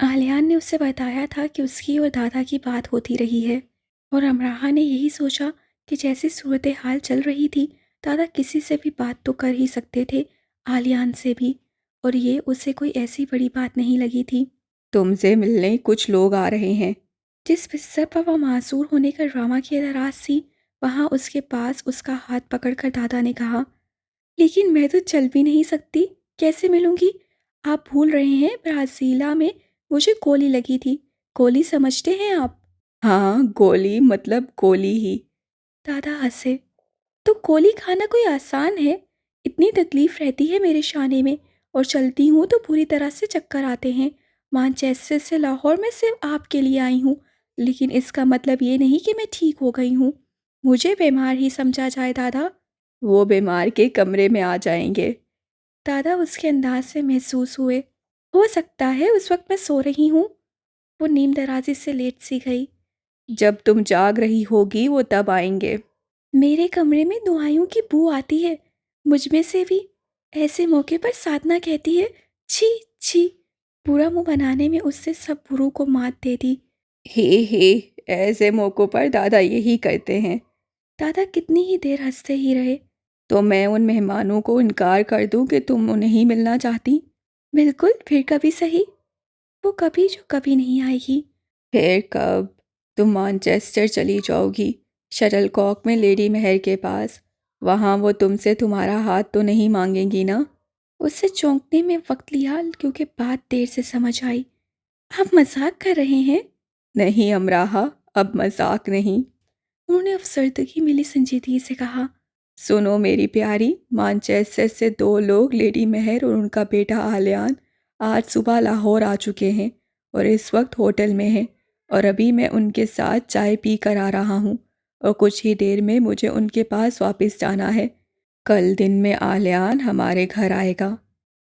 आलियान ने उसे बताया था कि उसकी और दादा की बात होती रही है, और अमराहा ने यही सोचा कि जैसी सूरत हाल चल रही थी, दादा किसी से भी बात तो कर ही सकते थे, आलियान से भी, और ये उसे कोई ऐसी बड़ी बात नहीं लगी थी। तुमसे मिलने कुछ लोग आ रहे हैं। जिस बिस्तर पर वह मासूर होने का ड्रामा किए दराज सी, वहाँ उसके पास उसका हाथ पकड़कर दादा ने कहा, लेकिन मैं तो चल भी नहीं सकती, कैसे मिलूंगी? आप भूल रहे हैं ब्राज़ीला में मुझे गोली लगी थी। गोली समझते हैं आप? हाँ, गोली मतलब गोली ही। दादा हंसे। तो गोली खाना कोई आसान है? इतनी तकलीफ रहती है मेरे शाने में, और चलती हूँ तो पूरी तरह से चक्कर आते हैं। मैनचेस्टर से लाहौर में सिर्फ आपके लिए आई हूँ, लेकिन इसका मतलब ये नहीं कि मैं ठीक हो गई हूँ। मुझे बीमार ही समझा जाए दादा। वो बीमार के कमरे में आ जाएंगे। दादा उसके अंदाज से महसूस हुए। हो सकता है उस वक्त मैं सो रही हूँ। वो नीम दराजी से लेट सी गई। जब तुम जाग रही होगी वो तब आएंगे। मेरे कमरे में दुआओं की बू आती है, मुझ में से भी। ऐसे मौके पर साधना कहती है, छी छी। बुरा मुंह बनाने में उससे सब बुरों को मात दे दी। हे, ऐसे मौक़ों पर दादा यही करते हैं। दादा कितनी ही देर हंसते ही रहे। तो मैं उन मेहमानों को इनकार कर दूं कि तुम उन्हें ही मिलना चाहती? बिल्कुल, फिर कभी सही। वो कभी जो कभी नहीं आएगी। फिर कब? तुम मैनचेस्टर चली जाओगी, शटलकॉक में लेडी महर के पास। वहाँ वो तुमसे तुम्हारा हाथ तो नहीं मांगेंगी ना? उससे चौंकने में वक्त लिया, क्योंकि बात देर से समझ आई। आप मजाक कर रहे हैं? नहीं अमराहा, अब मजाक नहीं। उन्होंने अफसरदगी मिली संजीदगी से कहा। सुनो मेरी प्यारी, मानचेस्टर से 2 लोग, लेडी मेहर और उनका बेटा आलियान, आज सुबह लाहौर आ चुके हैं और इस वक्त होटल में हैं। और अभी मैं उनके साथ चाय पी कर आ रहा हूँ और कुछ ही देर में मुझे उनके पास वापस जाना है। कल दिन में आलियान हमारे घर आएगा।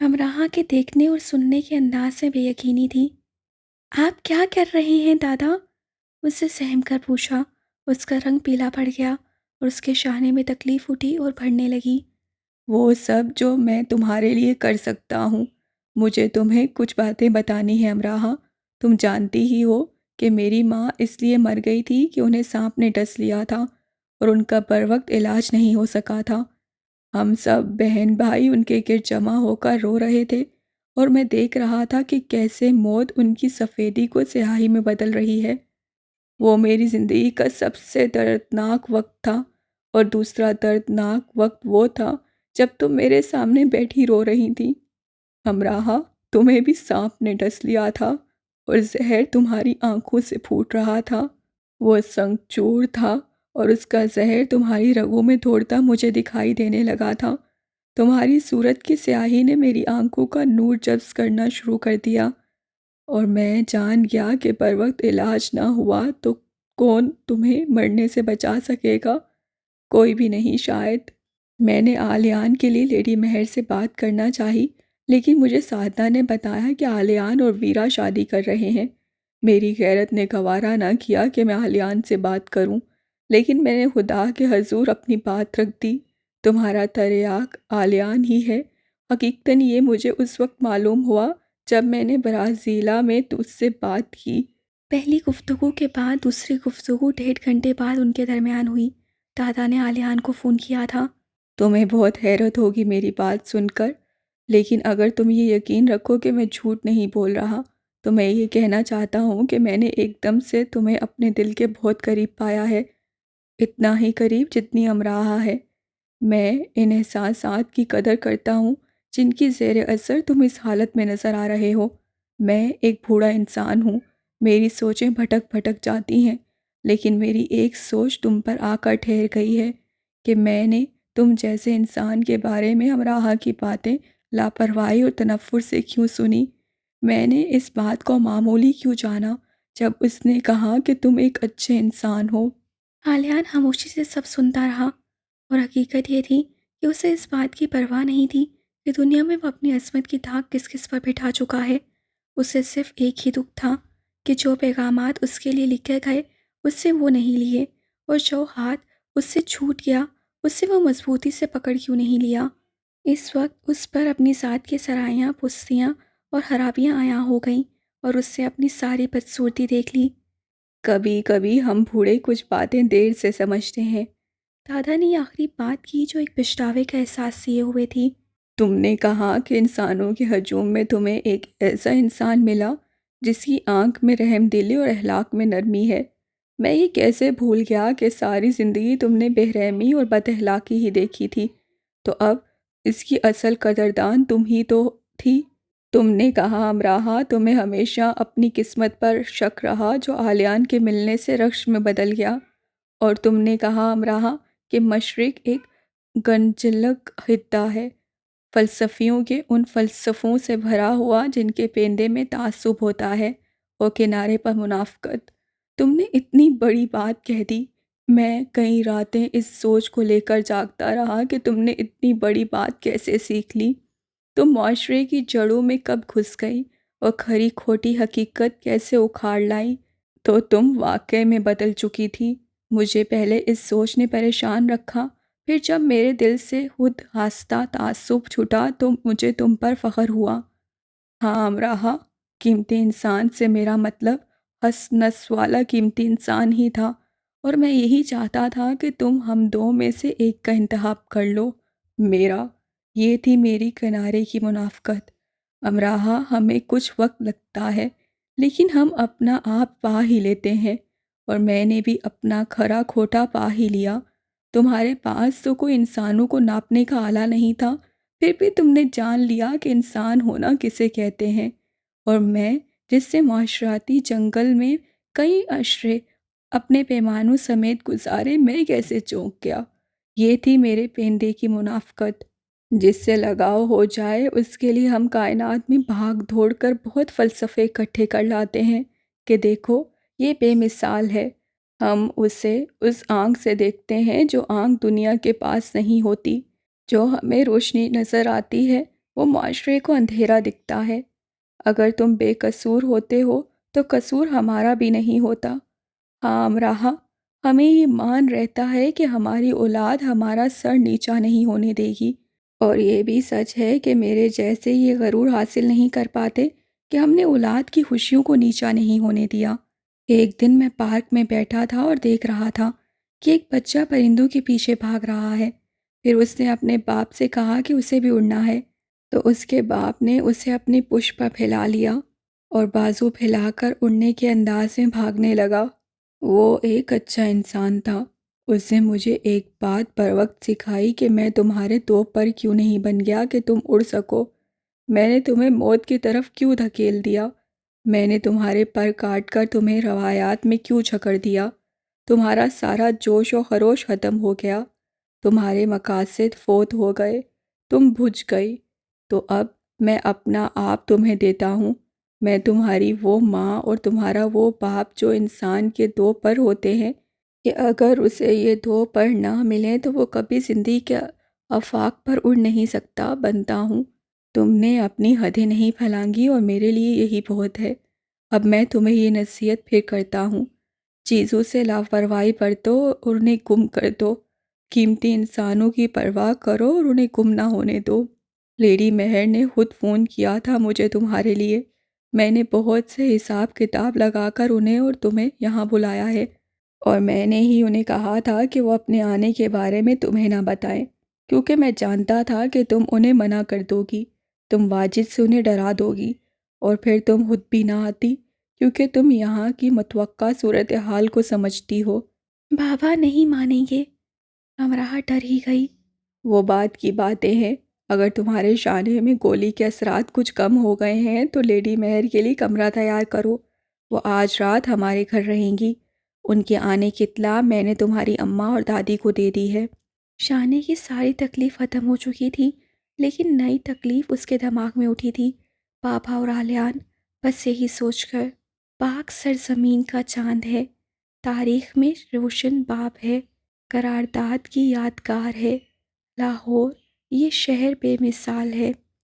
अमराहा के देखने और सुनने के अंदाज में बेयकीनी थी। आप क्या कर रहे हैं दादा? उससे सहम कर पूछा। उसका रंग पीला पड़ गया और उसके शाने में तकलीफ उठी और बढ़ने लगी। वो सब जो मैं तुम्हारे लिए कर सकता हूँ। मुझे तुम्हें कुछ बातें बतानी है अमराहा। तुम जानती ही हो कि मेरी माँ इसलिए मर गई थी कि उन्हें सांप ने डस लिया था और उनका बर वक्त इलाज नहीं हो सका था। हम सब बहन भाई उनके गिर्द जमा होकर रो रहे थे और मैं देख रहा था कि कैसे मौत उनकी सफ़ेदी को स्याही में बदल रही है। वो मेरी ज़िंदगी का सबसे दर्दनाक वक्त था और दूसरा दर्दनाक वक्त वो था जब तुम मेरे सामने बैठी रो रही थी। हमराहा, तुम्हें भी सांप ने डस लिया था और जहर तुम्हारी आंखों से फूट रहा था। वो संगचूर था और उसका जहर तुम्हारी रगों में दौड़ता मुझे दिखाई देने लगा था। तुम्हारी सूरत की स्याही ने मेरी आंखों का नूर जब्स करना शुरू कर दिया और मैं जान गया कि बर वक्त इलाज ना हुआ तो कौन तुम्हें मरने से बचा सकेगा? कोई भी नहीं शायद। मैंने आलियान के लिए लेडी मेहर से बात करना चाही, लेकिन मुझे साधना ने बताया कि आलियान और वीरा शादी कर रहे हैं। मेरी गैरत ने गवारा ना किया कि मैं आलियान से बात करूं, लेकिन मैंने खुदा के हजूर अपनी बात रख दी। तुम्हारा तर्याक आलियान ही है। हकीकतन ये मुझे उस वक्त मालूम हुआ जब मैंने ब्राज़ीला में तुझसे बात की। पहली गुफ्तगू के बाद दूसरी गुफ्तगू 1.5 घंटे बाद उनके दरमियान हुई। दादा ने आलियान को फ़ोन किया था। तुम्हें बहुत हैरत होगी मेरी बात सुनकर, लेकिन अगर तुम ये यकीन रखो कि मैं झूठ नहीं बोल रहा, तो मैं ये कहना चाहता हूँ कि मैंने एकदम से तुम्हें अपने दिल के बहुत करीब पाया है। इतना ही करीब जितनी अमराहा है। मैं इन एहसासात की कदर करता हूँ जिनकी ज़ेर असर तुम इस हालत में नज़र आ रहे हो। मैं एक बूढ़ा इंसान हूँ, मेरी सोचें भटक भटक जाती हैं, लेकिन मेरी एक सोच तुम पर आकर ठहर गई है कि मैंने तुम जैसे इंसान के बारे में अमराहा की बातें लापरवाही और तनफ़ुर से क्यों सुनी। मैंने इस बात को मामूली क्यों जाना जब उसने कहा कि तुम एक अच्छे इंसान हो। आलियान खामोशी से सब सुनता रहा और हकीकत ये थी कि उसे इस बात की परवाह नहीं थी कि दुनिया में वो अपनी अस्मत की दाग किस किस पर बिठा चुका है। उसे सिर्फ एक ही दुख था कि जो पैगामात उसके लिए लिखे गए उससे वो नहीं लिए, और जो हाथ उससे छूट गया उससे वो मजबूती से पकड़ क्यों नहीं लिया। इस वक्त उस पर अपनी ज़ात की सराहियाँ, पुस्तियाँ और खराबियाँ आया हो गईं और उससे अपनी सारी बदसूरती देख ली। कभी कभी हम बूढ़े कुछ बातें देर से समझते हैं। दादा ने ये आखिरी बात की जो एक पछतावे का एहसास सिए हुए थी। तुमने कहा कि इंसानों के हजूम में तुम्हें एक ऐसा इंसान मिला जिसकी आंख में रहमदिली और अखलाक में नरमी है। मैं ये कैसे भूल गया कि सारी ज़िंदगी तुमने बेरहमी और बदअखलाकी ही देखी थी। तो अब इसकी असल कदरदान तुम ही तो थी। तुमने कहा अमराहा, तुम्हें हमेशा अपनी किस्मत पर शक रहा जो आलियान के मिलने से रक्श में बदल गया। और तुमने कहा अमराहा कि मशरिक एक गंजलक खित्ता है, फ़लसफ़ियों के उन फ़लसफ़ों से भरा हुआ जिनके पेंदे में तासुब होता है और किनारे पर मुनाफ़क़त। तुमने इतनी बड़ी बात कह दी। मैं कई रातें इस सोच को लेकर जागता रहा कि तुमने इतनी बड़ी बात कैसे सीख ली। तुम माशरे की जड़ों में कब घुस गई और खरी खोटी हकीकत कैसे उखाड़ लाई। तो तुम वाकई में बदल चुकी थी। मुझे पहले इस सोच ने परेशान रखा, फिर जब मेरे दिल से खुद हास्ता तासुब छूटा तो मुझे तुम पर फ़ख्र हुआ। हाँ अमराहा, कीमती इंसान से मेरा मतलब हस नस वाला कीमती इंसान ही था, और मैं यही चाहता था कि तुम हम दो में से एक का इंतखाब कर लो। मेरा। ये थी मेरी किनारे की मुनाफ़क़त। अमराहा, हमें कुछ वक्त लगता है, लेकिन हम अपना आप पा ही लेते हैं, और मैंने भी अपना खरा खोटा पा ही लिया। तुम्हारे पास तो कोई इंसानों को नापने का आला नहीं था, फिर भी तुमने जान लिया कि इंसान होना किसे कहते हैं। और मैं, जिससे माशराती जंगल में कई अशरे अपने पैमानों समेत गुजारे, मैं कैसे चौंक गया। ये थी मेरे पेंदे की मुनाफ़क़त। जिससे लगाव हो जाए उसके लिए हम कायनात में भाग दौड़ कर बहुत फ़लसफ़े इकट्ठे कर लाते हैं कि देखो ये बेमिसाल है। हम उसे उस आँख से देखते हैं जो आँख दुनिया के पास नहीं होती। जो हमें रोशनी नज़र आती है वो माशरे को अंधेरा दिखता है। अगर तुम बेकसूर होते हो तो कसूर हमारा भी नहीं होता। हाँ अमराहा, हमें ये मान रहता है कि हमारी औलाद हमारा सर नीचा नहीं होने देगी। और ये भी सच है कि मेरे जैसे ये गरूर हासिल नहीं कर पाते कि हमने औलाद की खुशियों को नीचा नहीं होने दिया। एक दिन मैं पार्क में बैठा था और देख रहा था कि एक बच्चा परिंदों के पीछे भाग रहा है। फिर उसने अपने बाप से कहा कि उसे भी उड़ना है। तो उसके बाप ने उसे अपनी पुष्प पर फैला लिया और बाजू फैलाकर उड़ने के अंदाज में भागने लगा। वो एक अच्छा इंसान था। उसने मुझे एक बात बर वक्त सिखाई कि मैं तुम्हारे दो पर क्यों नहीं बन गया कि तुम उड़ सको। मैंने तुम्हें मौत की तरफ क्यों धकेल दिया। मैंने तुम्हारे पर काट कर तुम्हें रवायात में क्यों छकड़ दिया। तुम्हारा सारा जोश और खरोश ख़त्म हो गया। तुम्हारे मकासद फोत हो गए। तुम बुझ गई। तो अब मैं अपना आप तुम्हें देता हूँ। मैं तुम्हारी वो माँ और तुम्हारा वो बाप जो इंसान के दो पर होते हैं कि अगर उसे ये दो पर ना मिलें तो वो कभी ज़िंदगी के आफाक पर उड़ नहीं सकता बनता हूँ। तुमने अपनी हदें नहीं फैलांगी और मेरे लिए यही बहुत है। अब मैं तुम्हें ये नसीहत फिर करता हूँ, चीज़ों से लापरवाही बरतो और उन्हें गुम कर दो। कीमती इंसानों की परवाह करो और उन्हें गुम ना होने दो। लेडी मेहर ने खुद फ़ोन किया था मुझे तुम्हारे लिए। मैंने बहुत से हिसाब किताब लगाकर उन्हें और तुम्हें यहाँ बुलाया है और मैंने ही उन्हें कहा था कि वो अपने आने के बारे में तुम्हें ना बताएं, क्योंकि मैं जानता था कि तुम उन्हें मना कर दोगी। तुम वाजिद से उन्हें डरा दोगी और फिर तुम खुद भी ना आती, क्योंकि तुम यहाँ की मतवक्का सूरत हाल को समझती हो। बाबा नहीं मानेंगे। अमराह डर ही गई। वो बात की बातें हैं। अगर तुम्हारे शाने में गोली के असरात कुछ कम हो गए हैं तो लेडी मेहर के लिए कमरा तैयार करो। वो आज रात हमारे घर रहेंगी। उनके आने की इत्तला मैंने तुम्हारी अम्मा और दादी को दे दी है। शाने की सारी तकलीफ़ ख़त्म हो चुकी थी, लेकिन नई तकलीफ़ उसके दिमाग में उठी थी। पापा और आलियान, बस यही सोचकर पाक सरजमीन का चांद है, तारीख़ में रोशन बाब है, करारदाद की यादगार है। लाहौर, ये शहर बेमिसाल है।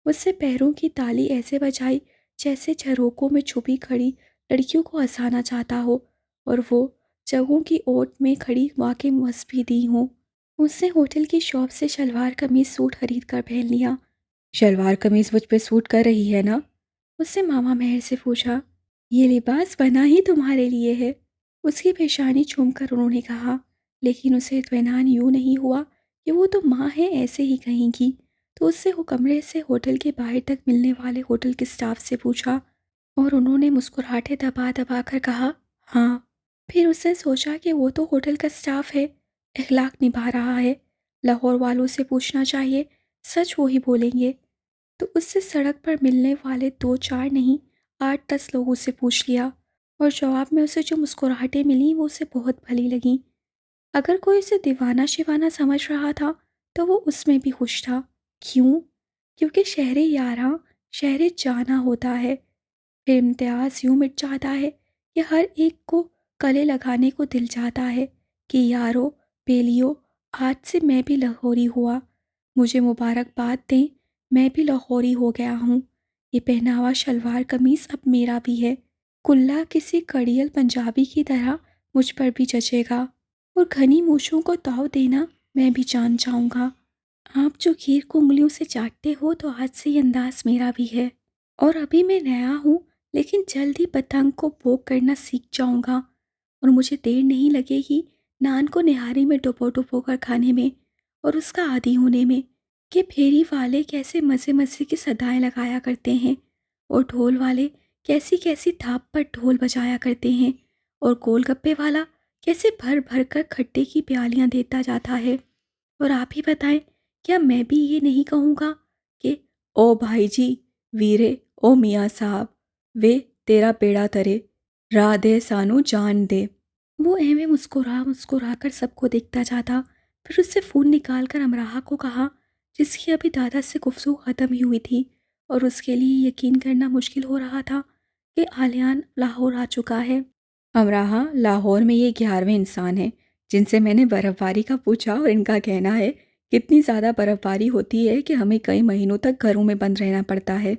उससे पैरों की ताली ऐसे बजाई जैसे झरोकों में छुपी खड़ी लड़कियों को हंसाना चाहता हो और वो जगहों की ओट में खड़ी वाकई मस भी दी हूँ। उसने होटल की शॉप से शलवार कमीज सूट खरीद कर पहन लिया। शलवार कमीज मुझ पे सूट कर रही है ना? उससे मामा मेहर से पूछा। ये लिबास बना ही तुम्हारे लिए है। उसकी पेशानी चूमकर उन्होंने कहा, लेकिन उसे इत्मीनान यूँ नहीं हुआ कि वो तो माँ है ऐसे ही कहेंगी। तो उससे वो कमरे से होटल के बाहर तक मिलने वाले होटल के स्टाफ से पूछा और उन्होंने मुस्कुराहटें दबा दबा कर कहा, हाँ। फिर उसने सोचा कि वो तो होटल का स्टाफ है, अखलाक निभा रहा है। लाहौर वालों से पूछना चाहिए, सच वो ही बोलेंगे। तो उससे सड़क पर मिलने वाले 2-4 नहीं 8-10 लोगों से पूछ लिया और जवाब में उसे जो मुस्कुराहटें मिली वो उसे बहुत भली लगीं। अगर कोई उसे दीवाना शिवाना समझ रहा था तो वो उसमें भी खुश था। क्यों? क्योंकि शहर यारा शहर जाना होता है। फिर इम्तियाज़ यूँ मिट जाता है कि हर एक को गले लगाने को दिल चाहता है कि यारो बेलियो, आज से मैं भी लाहौरी हुआ। मुझे मुबारकबाद दें, मैं भी लाहौरी हो गया हूँ। ये पहनावा शलवार कमीज़ अब मेरा भी है। कुल्ला किसी कड़ियल पंजाबी की तरह मुझ पर भी जचेगा और घनी मूछों को ताव देना मैं भी जान जाऊँगा। आप जो खीर को उंगलियों से चाटते हो तो आज से ये अंदाज मेरा भी है। और अभी मैं नया हूँ, लेकिन जल्द ही पतंग को भोग करना सीख जाऊँगा और मुझे देर नहीं लगेगी नान को निहारी में डुबो डुबो कर खाने में और उसका आदी होने में कि फेरी वाले कैसे मज़े मज़े की सदाएं लगाया करते हैं और ढोल वाले कैसी कैसी थाप पर ढोल बजाया करते हैं और गोलगप्पे वाला कैसे भर भर कर खट्टे की प्यालियाँ देता जाता है। और आप ही बताएं, क्या मैं भी ये नहीं कहूँगा कि ओ भाई जी, वीरे, ओ मियाँ साहब, वे तेरा बेड़ा तरे। राधे सानू जान दे। वो ऐਵੇਂ मुस्कुरा मुस्कुरा कर सबको देखता जाता। फिर उससे फ़ोन निकाल कर अमराहा को कहा, जिसकी अभी दादा से गुफ्तगू ख़त्म ही हुई थी और उसके लिए यकीन करना मुश्किल हो रहा था कि आलियान लाहौर आ चुका है। अमराहा, लाहौर में ये 11वें इंसान हैं जिनसे मैंने बर्फ़बारी का पूछा और इनका कहना है कितनी ज़्यादा बर्फ़बारी होती है कि हमें कई महीनों तक घरों में बंद रहना पड़ता है।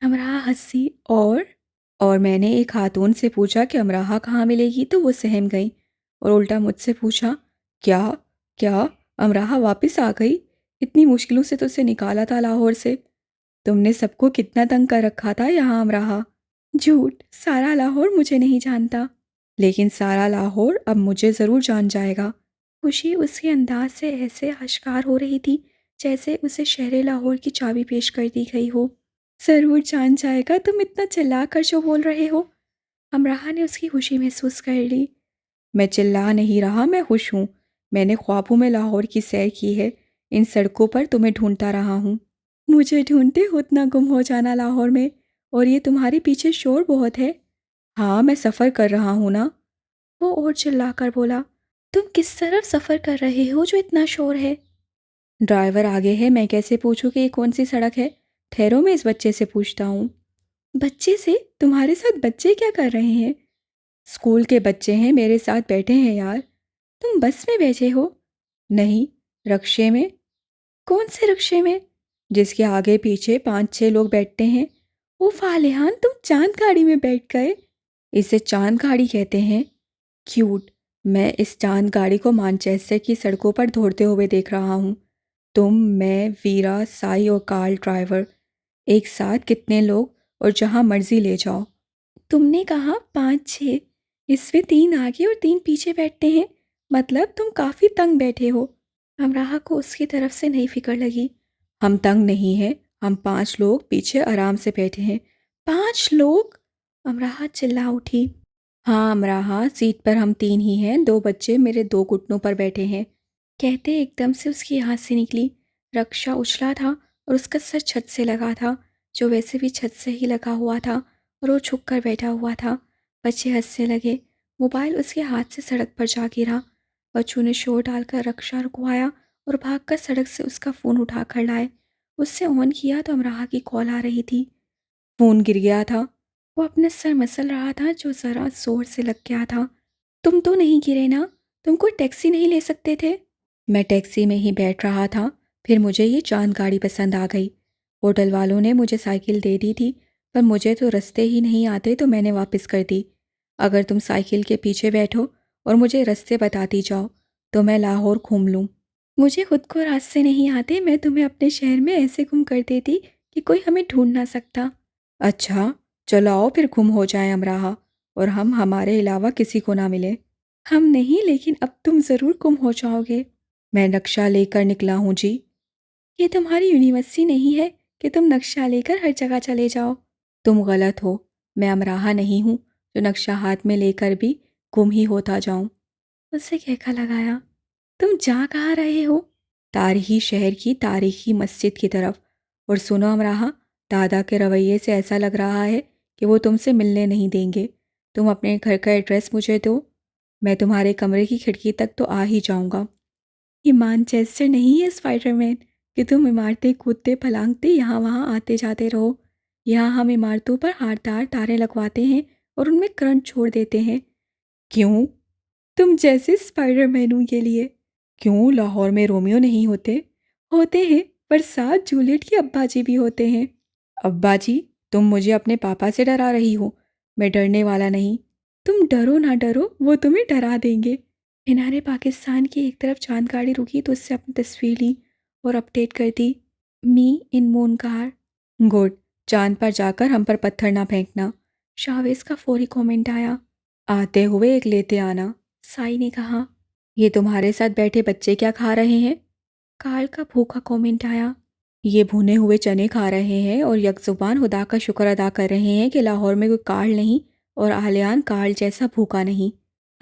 अमराहा हंसी और मैंने एक खातून से पूछा कि अमराहा कहाँ मिलेगी तो वो सहम गई और उल्टा मुझसे पूछा, क्या क्या अमराहा वापस आ गई? इतनी मुश्किलों से तो उसे निकाला था लाहौर से। तुमने सबको कितना तंग कर रखा था यहाँ अमराहा। झूठ, सारा लाहौर मुझे नहीं जानता। लेकिन सारा लाहौर अब मुझे ज़रूर जान जाएगा। खुशी उसके अंदाज से ऐसे आश्कार हो रही थी जैसे उसे शहर लाहौर की चाबी पेश कर दी गई हो। ज़रूर जान जाएगा, तुम इतना चिल्ला कर जो बोल रहे हो। अमराहा ने उसकी खुशी महसूस कर ली। मैं चिल्ला नहीं रहा, मैं खुश हूँ। मैंने ख्वाबों में लाहौर की सैर की है। इन सड़कों पर तुम्हें ढूंढता रहा हूँ। मुझे ढूंढते उतना गुम हो जाना लाहौर में। और ये तुम्हारे पीछे शोर बहुत है। हाँ, मैं सफ़र कर रहा हूँ ना। वो और चिल्लाकर बोला, तुम किस तरफ सफ़र कर रहे हो जो इतना शोर है? ड्राइवर आगे है, मैं कैसे पूछूं कि ये कौन सी सड़क है? ठहरो, मैं इस बच्चे से पूछता हूँ। बच्चे से? तुम्हारे साथ बच्चे क्या कर रहे हैं? स्कूल के बच्चे हैं, मेरे साथ बैठे हैं यार। तुम बस में बैठे हो? नहीं, रक्शे में। कौन से रक्शे में? जिसके आगे पीछे 5-6 लोग बैठते हैं। ओ फालिहान, तुम चांद गाड़ी में बैठ गए। इसे चांद गाड़ी कहते हैं। क्यूट। मैं इस चांद गाड़ी को मानचेस्टर की सड़कों पर दौड़ते हुए देख रहा हूँ। तुम, मैं, वीरा, साई और कार्ल ड्राइवर, एक साथ कितने लोग, और जहाँ मर्जी ले जाओ। तुमने कहा 5-6, इसमें 3 आगे और 3 पीछे बैठते हैं। मतलब तुम काफ़ी तंग बैठे हो। अमराहा को उसकी तरफ से नई फिक्र लगी। हम तंग नहीं हैं, हम 5 लोग पीछे आराम से बैठे हैं। 5 लोग? अमराहा चिल्ला उठी। हाँ अमराहा, सीट पर हम 3 ही हैं, 2 बच्चे मेरे 2 घुटनों पर बैठे हैं। कहते एकदम से उसकी हाथ से निकली। रक्षा उछला था और उसका सर छत से लगा था, जो वैसे भी छत से ही लगा हुआ था, और वो झुक कर बैठा हुआ था। बच्चे हंसने लगे। मोबाइल उसके हाथ से सड़क पर जा गिरा। बच्चों ने शोर डालकर रक्षा रुकवाया और भागकर सड़क से उसका फ़ोन उठा कर लाए। उससे ऑन किया तो अमराहा की कॉल आ रही थी। फ़ोन गिर गया था। वो अपने सर मसल रहा था जो ज़रा ज़ोर से लग गया था। तुम तो नहीं गिरे ना? तुम कोई टैक्सी नहीं ले सकते थे? मैं टैक्सी में ही बैठ रहा था, फिर मुझे ये चांद गाड़ी पसंद आ गई। होटल वालों ने मुझे साइकिल दे दी थी, पर मुझे तो रास्ते ही नहीं आते तो मैंने वापस कर दी। अगर तुम साइकिल के पीछे बैठो और मुझे रास्ते बताती जाओ तो मैं लाहौर घूम लूँ। मुझे खुद को रास्ते नहीं आते, मैं तुम्हें अपने शहर में ऐसे गुम कर देती कि कोई हमें ढूंढ ना सकता। अच्छा, चलो आओ फिर गुम हो जाए अमराहा, और हम हमारे अलावा किसी को ना मिले। हम नहीं, लेकिन अब तुम ज़रूर गुम हो जाओगे। मैं नक्शा लेकर निकला हूँ जी। ये तुम्हारी यूनिवर्सिटी नहीं है कि तुम नक्शा लेकर हर जगह चले जाओ। तुम गलत हो। मैं अमराहा नहीं हूँ जो नक्शा हाथ में लेकर भी गुम ही होता जाऊँ। उससे कहका लगाया, तुम जा कहाँ रहे हो? तारीखी शहर की तारीखी मस्जिद की तरफ। और सुनो अमराहा, दादा के रवैये से ऐसा लग रहा है कि वो तुमसे मिलने नहीं देंगे। तुम अपने घर का एड्रेस मुझे दो, मैं तुम्हारे कमरे की खिड़की तक तो आ ही जाऊंगा। ये मानचेस्टर नहीं है स्पाइडरमैन कि तुम इमारतें कूदते फलांगते यहाँ वहाँ आते जाते रहो। यहाँ हम इमारतों पर हारदार तारे लगवाते हैं और उनमें करंट छोड़ देते हैं। क्यों? तुम जैसे स्पाइडरमैन हूँ के लिए। क्यों, लाहौर में रोमियो नहीं होते? होते हैं, पर साथ जूलियट के अब्बा जी भी होते हैं। अब्बा जी? तुम मुझे अपने पापा से डरा रही हो। मैं डरने वाला नहीं। तुम डरो ना डरो, वो तुम्हें डरा देंगे। मीनारे पाकिस्तान की एक तरफ चांद गाड़ी रुकी तो उससे अपनी तस्वीर ली और अपडेट कर दी। मी इन मून कार। गुड। चांद पर जाकर हम पर पत्थर ना फेंकना। शावेज का फौरी कमेंट आया। आते हुए एक लेते आना। साई ने कहा। ये तुम्हारे साथ बैठे बच्चे क्या खा रहे हैं? कार्ल का भूखा कमेंट आया। ये भुने हुए चने खा रहे हैं और यकजुबान खुदा का शुक्र अदा कर रहे हैं कि लाहौर में कोई कार्ल नहीं और आलियान कार्ल जैसा भूखा नहीं।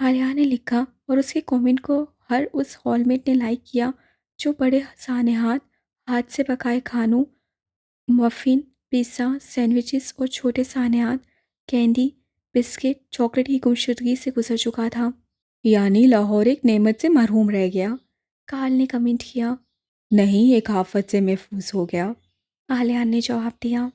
आलिया ने लिखा और उसके कमेंट को हर उस हॉलमेट ने लाइक किया जो बड़े सानेहात हाथ से पकाए खानों, मफ़िन, पिज़्ज़ा, सैंडविचेस और छोटे सानेहात कैंडी बिस्किट चॉकलेट की गुमशुदगी से गुजर चुका था। यानी लाहौर एक नेमत से मरहूम रह गया, कार्ल ने कमेंट किया। नहीं, एक आफत से महफूज हो गया, आलियान ने जवाब दिया।